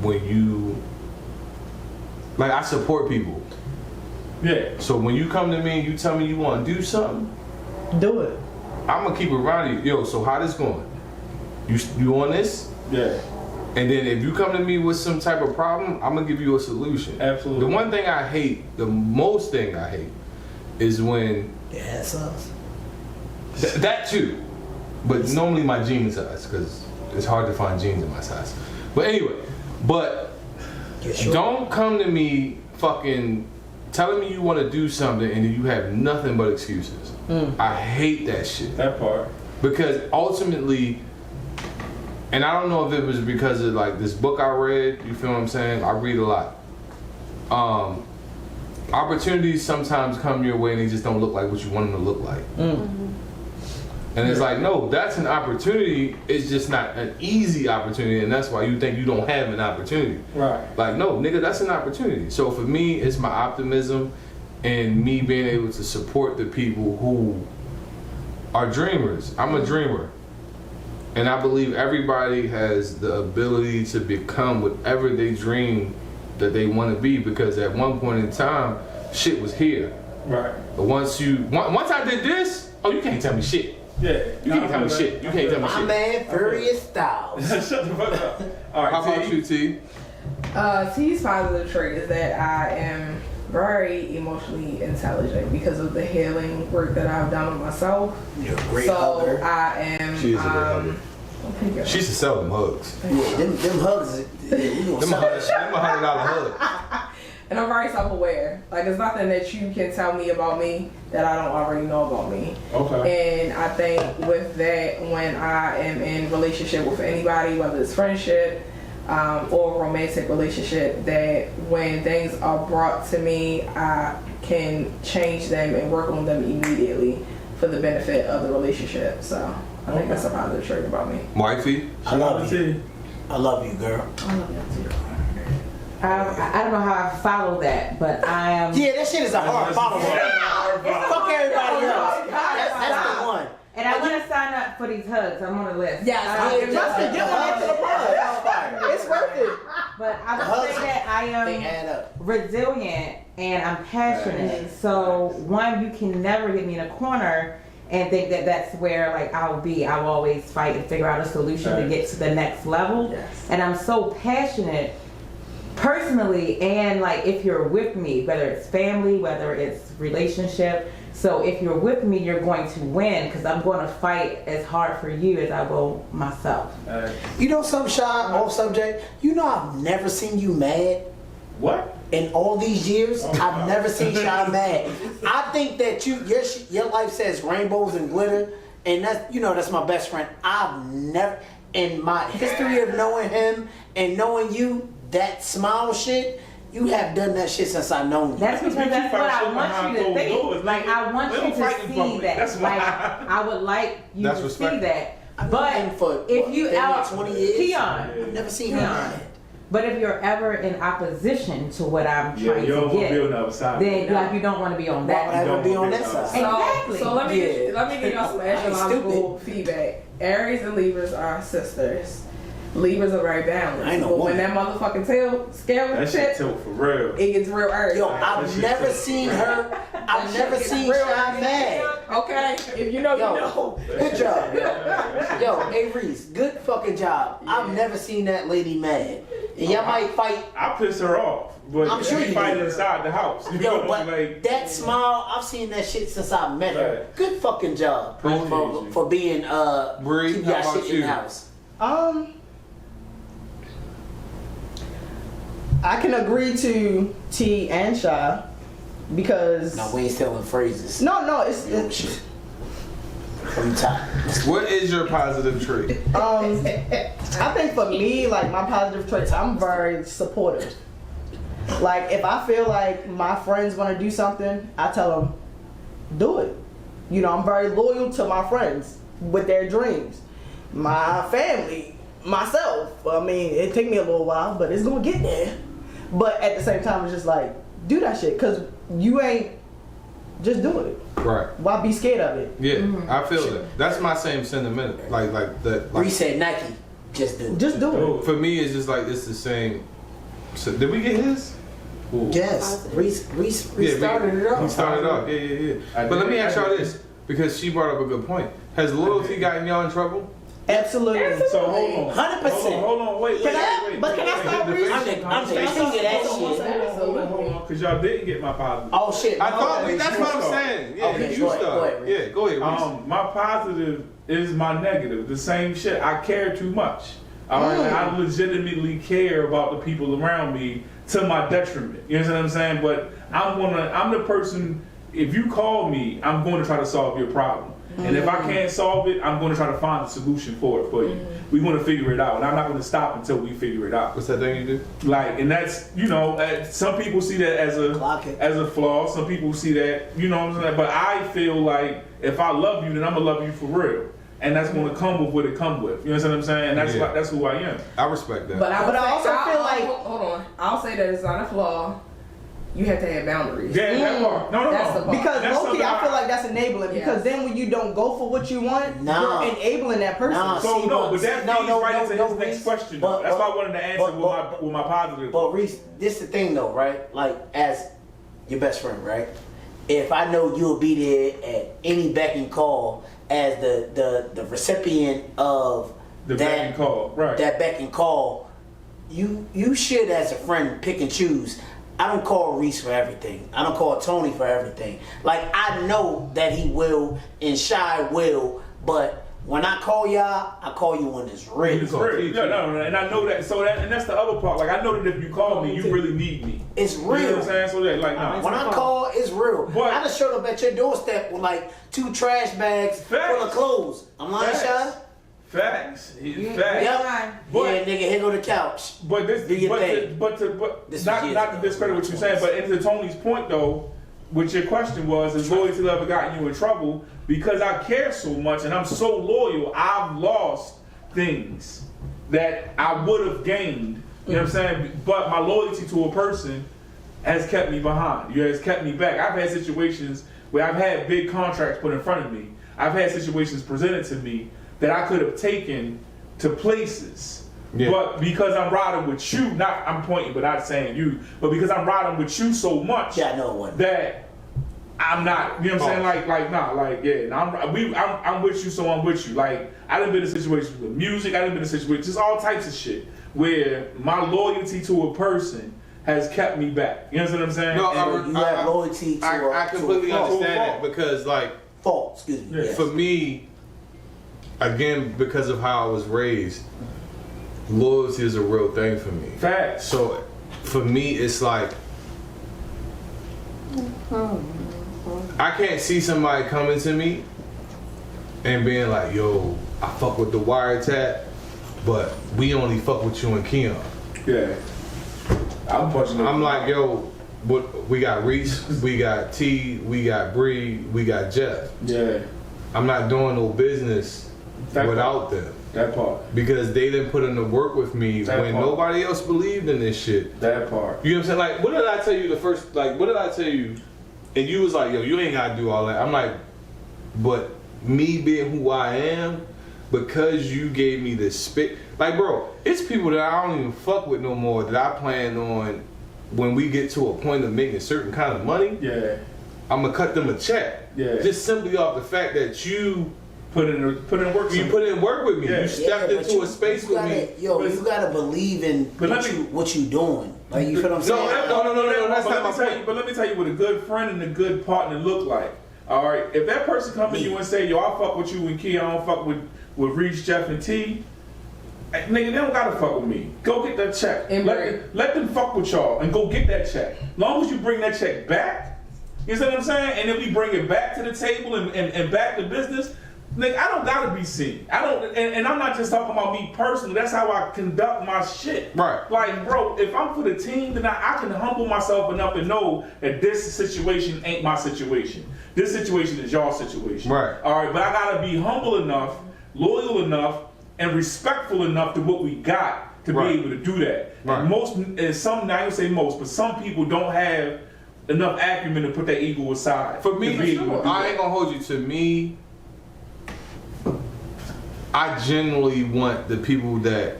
when you, like, I support people. Yeah. So when you come to me and you tell me you want to do something, Do it. I'm gonna keep it around you. Yo, so how this going? You on this? Yeah. And then if you come to me with some type of problem, I'm gonna give you a solution. Absolutely. The one thing I hate, the most thing I hate, is when Yeah, that's us. that too. But normally my jean size, because it's hard to find jeans in my size. But anyway, don't come to me fucking telling me you want to do something and you have nothing but excuses. I hate that shit. That part. Because ultimately, and I don't know if it was because of like this book I read, you feel what I'm saying? I read a lot. Opportunities sometimes come your way and they just don't look like what you want them to look like. And it's like, no, that's an opportunity. It's just not an easy opportunity, and that's why you think you don't have an opportunity. Right. Like, no, nigga, that's an opportunity. So for me, it's my optimism and me being able to support the people who are dreamers. I'm a dreamer. And I believe everybody has the ability to become whatever they dream that they want to be, because at one point in time, shit was here. Right. But once I did this, oh, you can't tell me shit. Yeah. You can't tell me shit. You can't tell me shit. My man, Furious Styles. Shut the fuck up. All right, How about you, T? T's positive trait is that I am very emotionally intelligent because of the healing work that I've done on myself. You're a great So hugger. I am. She is a great hugger. She should sell them hugs. Yeah, them hugs. Yeah, we gonna Them sell a that $100 hug. And I'm very self-aware. Like, there's nothing that you can tell me about me that I don't already know about me. Okay. And I think with that, when I am in relationship with anybody, whether it's friendship or romantic relationship, that when things are brought to me, I can change them and work on them immediately for the benefit of the relationship. So I think that's a positive trait about me. Wifey? I love you. I love you, girl. I love you too. I don't know how I follow that, but I am. Yeah, that shit is a hard follow. Fuck everybody else. That's the one. And I want to sign up for these hugs. I'm on the list. Yes, Justin, get one into the pod. It's worth it. But I would say that I They add am up. resilient and I'm passionate. So one, you can never get me in a corner and think that that's where like I'll be. I will always fight and figure out a solution to get to the next level. Yes. And I'm so passionate personally, and like if you're with me, whether it's family, whether it's relationship. So if you're with me, you're going to win because I'm going to fight as hard for you as I will myself. You know something, Shy, off subject? You know I've never seen you mad. What? In all these years, I've never seen Shy mad. I think that your life says rainbows and glitter, and that's my best friend. I've never, in my history of knowing him and knowing you, that smile shit, you have done that shit since I've known you. That's because that's what I want you to think. Like I want you to see that. Like I would like you to see that. But if you out 20 years, Keon, I've never seen him mad. but if you're ever in opposition to what I'm trying to get, then like you don't want to be on that. Why would I want to be on that side? Exactly. So let me give y'all some astrological Stupid. feedback. Aries and Libras are sisters. Libras are very balanced. I ain't no But woman. when that motherfucking scale That shit tilt for real. it gets real early. Yo, I've never seen her. I've never seen Shy mad. Okay, if you know, you Yo, know. good job, yo, hey Reese, good fucking job. I've never seen that lady mad. And y'all might fight. I piss her off, but I'm sure we you fight do. inside the house. You Yo, know, but like, that smile, I've seen that shit since I met her. Right. Good fucking job for being Bree, keep how y'all about shit in you? the house. I can agree to T and Shy because No, we ain't stealing phrases. no, it's Shit. I'm tired. What is your positive trait? I think for me, like my positive traits, I'm very supportive. Like if I feel like my friends want to do something, I tell them, do it. You know, I'm very loyal to my friends with their dreams. My family, myself. I mean, it take me a little while, but it's gonna get there. But at the same time, it's just like, do that shit, cause you ain't just doing it. Right. Why be scared of it? Yeah, I feel that. That's my same sentiment. Like that. Bree Like, said Nike, just do it. Just do it. for me, it's just like it's the same. So did we get his? Yes, Reese Yeah, started it off. He started off. Yeah. But let me ask y'all this, because she brought up a good point. Has loyalty gotten y'all in trouble? Absolutely. so hold on. 100%. Hold on. Wait. But can I start reading? I'm the king of that shit. Hold on. Because y'all didn't get my positive. Oh shit. I thought Okay, that's you what I'm start. saying. Yeah, Okay, you go ahead, start. Reese. Yeah, go ahead, Reese. My positive is my negative. The same shit. I care too much. All right, I legitimately care about the people around me to my detriment. You know what I'm saying? But I'm the person. If you call me, I'm going to try to solve your problem. And if I can't solve it, I'm going to try to find a solution for you. We're going to figure it out, and I'm not going to stop until we figure it out. What's that thing you do? Like, and that's, you know, some people see that as a flaw. Some people see that, you know what I'm saying? But I feel like if I love you, then I'm going to love you for real. And that's going to come with what it comes with. You know what I'm saying? And that's who I am. I respect that. But I also feel like... Hold on. I'll say that it's not a flaw. You have to have boundaries. Yeah, that part. No. That's the part. Because That's low-key, I feel like that's enabling. Yeah. Because then when you don't go for what you want, you're enabling that person. So but that feeds right into his next question. That's why I wanted to answer with my positive. But Reese, this the thing though, right? Like, as your best friend, right? If I know you'll be there at any beck and call as the recipient of the beck and call, right? That beck and call, you should, as a friend, pick and choose. I don't call Reese for everything. I don't call Tony for everything. Like, I know that he will and Shy will, but when I call y'all, I call you when it's real. It's real. Yeah, no, and I know that. So and that's the other part. Like, I know that if you call me, you really need me. It's real. You know what I'm saying? So that, like, no. When I call, it's real. But I just showed up at your doorstep with like 2 trash bags full of clothes. I'm lying, Shy? Facts. Facts. Yep. But, yeah, nigga, here go the couch. But not to discredit what you're saying, but into Tony's point though, what your question was, has loyalty ever gotten you in trouble? Because I care so much and I'm so loyal, I've lost things that I would have gained. You know what I'm saying? But my loyalty to a person has kept me behind. It has kept me back. I've had situations where I've had big contracts put in front of me. I've had situations presented to me that I could have taken to places. Yeah. But because I'm riding with you, not I'm pointing but not saying you, but because I'm riding with you so much that I'm not, you know what I'm saying? I'm with you, so I'm with you. Like, I done been in situations with music, I done been in situations, just all types of shit, where my loyalty to a person has kept me back. You know what I'm saying? No, you have loyalty to I completely understand it because, like, excuse me. For me, again, because of how I was raised, loyalty is a real thing for me. Facts. So for me, it's like I can't see somebody coming to me and being like, "Yo, I fuck with the Wiretap, but we only fuck with you and Keon." Yeah. I'm like, "Yo, we got Reese, we got T, we got Bree, we got Jeff." Yeah. I'm not doing no business without them. That part. Because they didn't put in the work with me when nobody else believed in this shit. That part. You know what I'm saying? Like, what did I tell you what did I tell you? And you was like, yo, you ain't gotta do all that. I'm like, but me being who I am, because you gave me this spit. Like, bro, it's people that I don't even fuck with no more that I plan on when we get to a point of making certain kind of money. Yeah. I'm gonna cut them a check. Yeah. Just simply off the fact that you put in work. You put in work with me. Yeah. You stepped into a space with me. Yo, you gotta believe in what you doing. Like, you feel what I'm saying? No. That's not my point. But let me tell you what a good friend and a good partner look like. All right, if that person come to you and say, "Yo, I fuck with you and Key, I don't fuck with Reach, Jeff, and T," nigga, they don't gotta fuck with me. Go get that check. Let them fuck with y'all and go get that check. Long as you bring that check back, you see what I'm saying? And then we bring it back to the table and back to business. Nigga, I don't gotta be seen. I don't, and I'm not just talking about me personally. That's how I conduct my shit. Right. Like, bro, if I'm for the team, then I can humble myself enough to know that this situation ain't my situation. This situation is y'all situation. Right. All right, but I gotta be humble enough, loyal enough, and respectful enough to what we got to be able to do that. Right. And some, I don't say most, but some people don't have enough acumen to put their ego aside. For me, I ain't gonna hold you. To me, I genuinely want the people that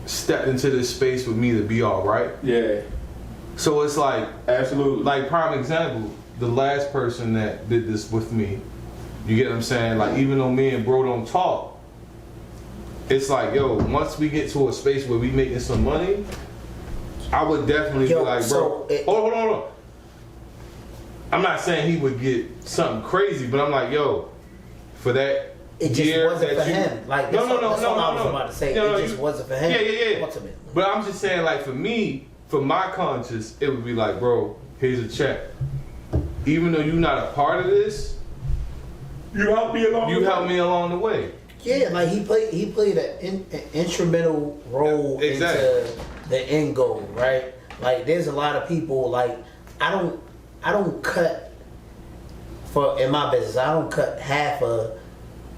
stepped into this space with me to be all right. Yeah. So it's like, absolutely. Like, prime example, the last person that did this with me, you get what I'm saying? Like, even though me and bro don't talk, it's like, yo, once we get to a space where we making some money, I would definitely be like, bro, hold on. I'm not saying he would get something crazy, but I'm like, yo, for that It just year wasn't that for you, him. Like no, that's all I was about to say. No, It just wasn't for him. Yeah. Ultimately. But I'm just saying, like, for me, for my conscience, it would be like, bro, here's a check. Even though you're not a part of this, You helped me along. you helped me along the way. Yeah, like he played an instrumental role Exactly. into the end goal, right? Like there's a lot of people like I don't cut in my business. I don't cut half of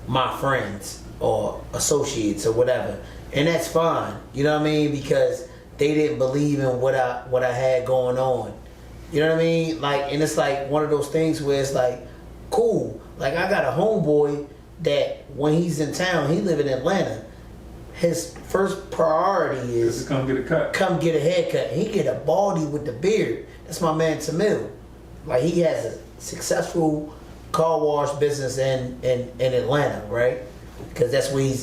my friends or associates or whatever, and that's fine. You know what I mean? Because they didn't believe in what I had going on. You know what I mean? Like, and it's like one of those things where it's like, cool. Like I got a homeboy that when he's in town, he live in Atlanta. His first priority is Just come get a cut. come get a haircut. He get a baldy with the beard. That's my man Tamil. Like he has a successful car wash business in Atlanta, right? Because that's where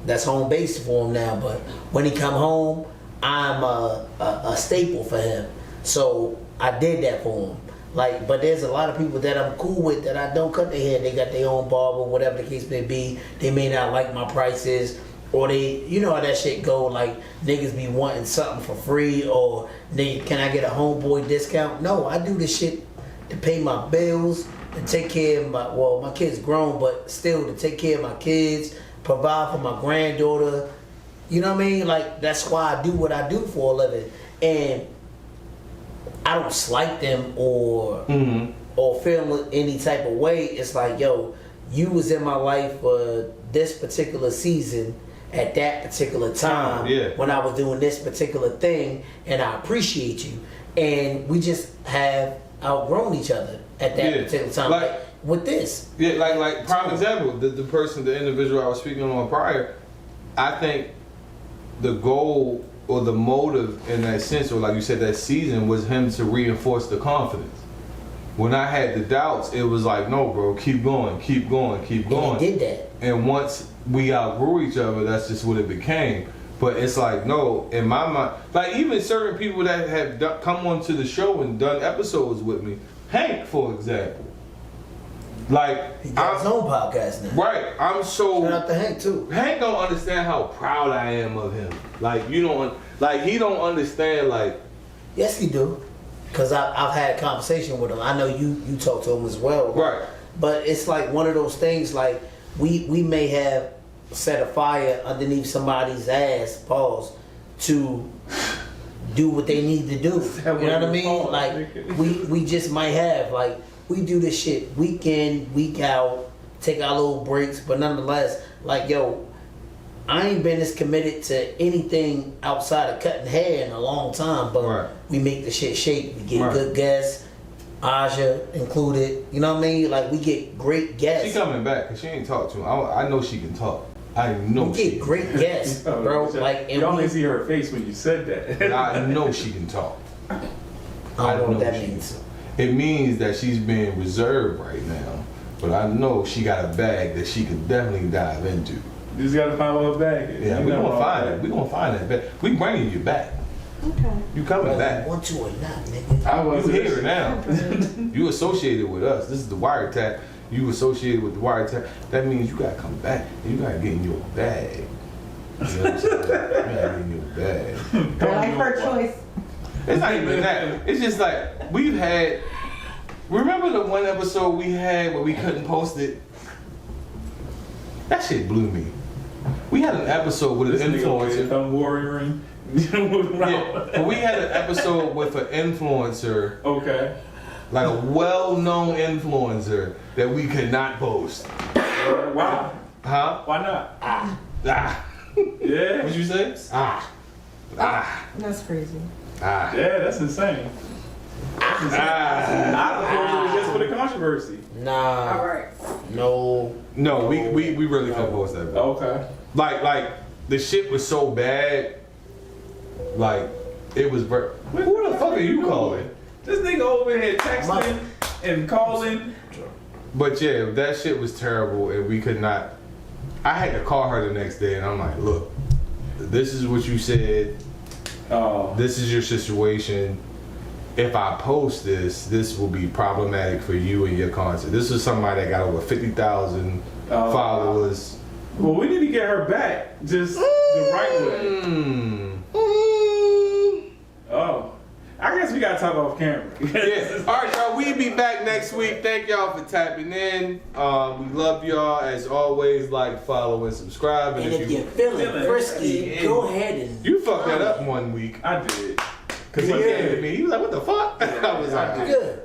that's home base for him now. But when he come home, I'm a staple for him. So I did that for him. Like, but there's a lot of people that I'm cool with that I don't cut their hair. They got their own barber, whatever the case may be. They may not like my prices, or they, you know how that shit go. Like niggas be wanting something for free, or can I get a homeboy discount? No, I do this shit to pay my bills and take care of my kids grown, but still to take care of my kids, provide for my granddaughter. You know what I mean? Like that's why I do what I do for a living, and I don't slight them or feel any type of way. It's like, yo, you was in my life for this particular season at that particular time when I was doing this particular thing, and I appreciate you. And we just have outgrown each other at that particular time. Like with this. Yeah, like prime example, the individual I was speaking on prior, I think the goal or the motive in that sense, or like you said, that season was him to reinforce the confidence. When I had the doubts, it was like, no, bro, keep going. And he did that. And once we outgrew each other, that's just what it became. But it's like, no, in my mind, like even certain people that have come onto the show and done episodes with me, Hank, for example. Like, he got his own podcast now. Right, I'm so. Shout out to Hank too. Hank don't understand how proud I am of him. Like he don't understand. Like, yes, he do. Cause I've had a conversation with him. I know you talk to him as well. Right. But it's like one of those things. Like we may have set a fire underneath somebody's ass, pause, to do what they need to do. You know what I mean? Like we just might have like. We do this shit week in, week out, take our little breaks, but nonetheless, like, yo, I ain't been as committed to anything outside of cutting hair in a long time, but we make the shit shake. We get good guests, Aja included, you know what I mean? Like, we get great guests. She coming back, because she ain't talked to him. I know she can talk. I know we get great guests, bro. Like, you only see her face when you said that. I know she can talk. I don't know what that means. It means that she's being reserved right now, but I know she got a bag that she can definitely dive into. You just gotta find what her bag is. Yeah, we're gonna find it. We're gonna find that bag. We bringing you back. Okay. You coming back. Want you or not, nigga. You here now. You associated with us. This is the Wiretap. You associated with the Wiretap. That means you gotta come back and you gotta get in your bag. You know what I'm saying? You gotta get in your bag. I like her choice. It's not even that. It's just like we've had. Remember the one episode we had where we couldn't post it? That shit blew me. We had an episode with an influencer. I'm warrioring. Yeah, but we had an episode with an influencer. Okay. Like a well-known influencer that we could not post. Why? Huh? Why not? Ah. Yeah. What'd you say? That's crazy. Ah. Yeah, that's insane. I was just for the controversy. Nah. All right. No, we really couldn't post that. Okay. Like the shit was so bad. Like it was. Who the fuck are you calling? This nigga over here texting and calling. But yeah, that shit was terrible, and we could not. I had to call her the next day, and I'm like, look, this is what you said. This is your situation. if I post this will be problematic for you and your content. This is somebody that got over 50,000 followers. Well, we need to get her back just the right way. Oh, I guess we gotta talk off camera. Yeah. All right, y'all. We'll be back next week. Thank y'all for tapping in. We love y'all as always. Like, follow, and subscribe. And if you're feeling frisky, go ahead and. You fucked that up one week. I did. Because he came to me. He was like, "What the fuck?" I was like, "Good."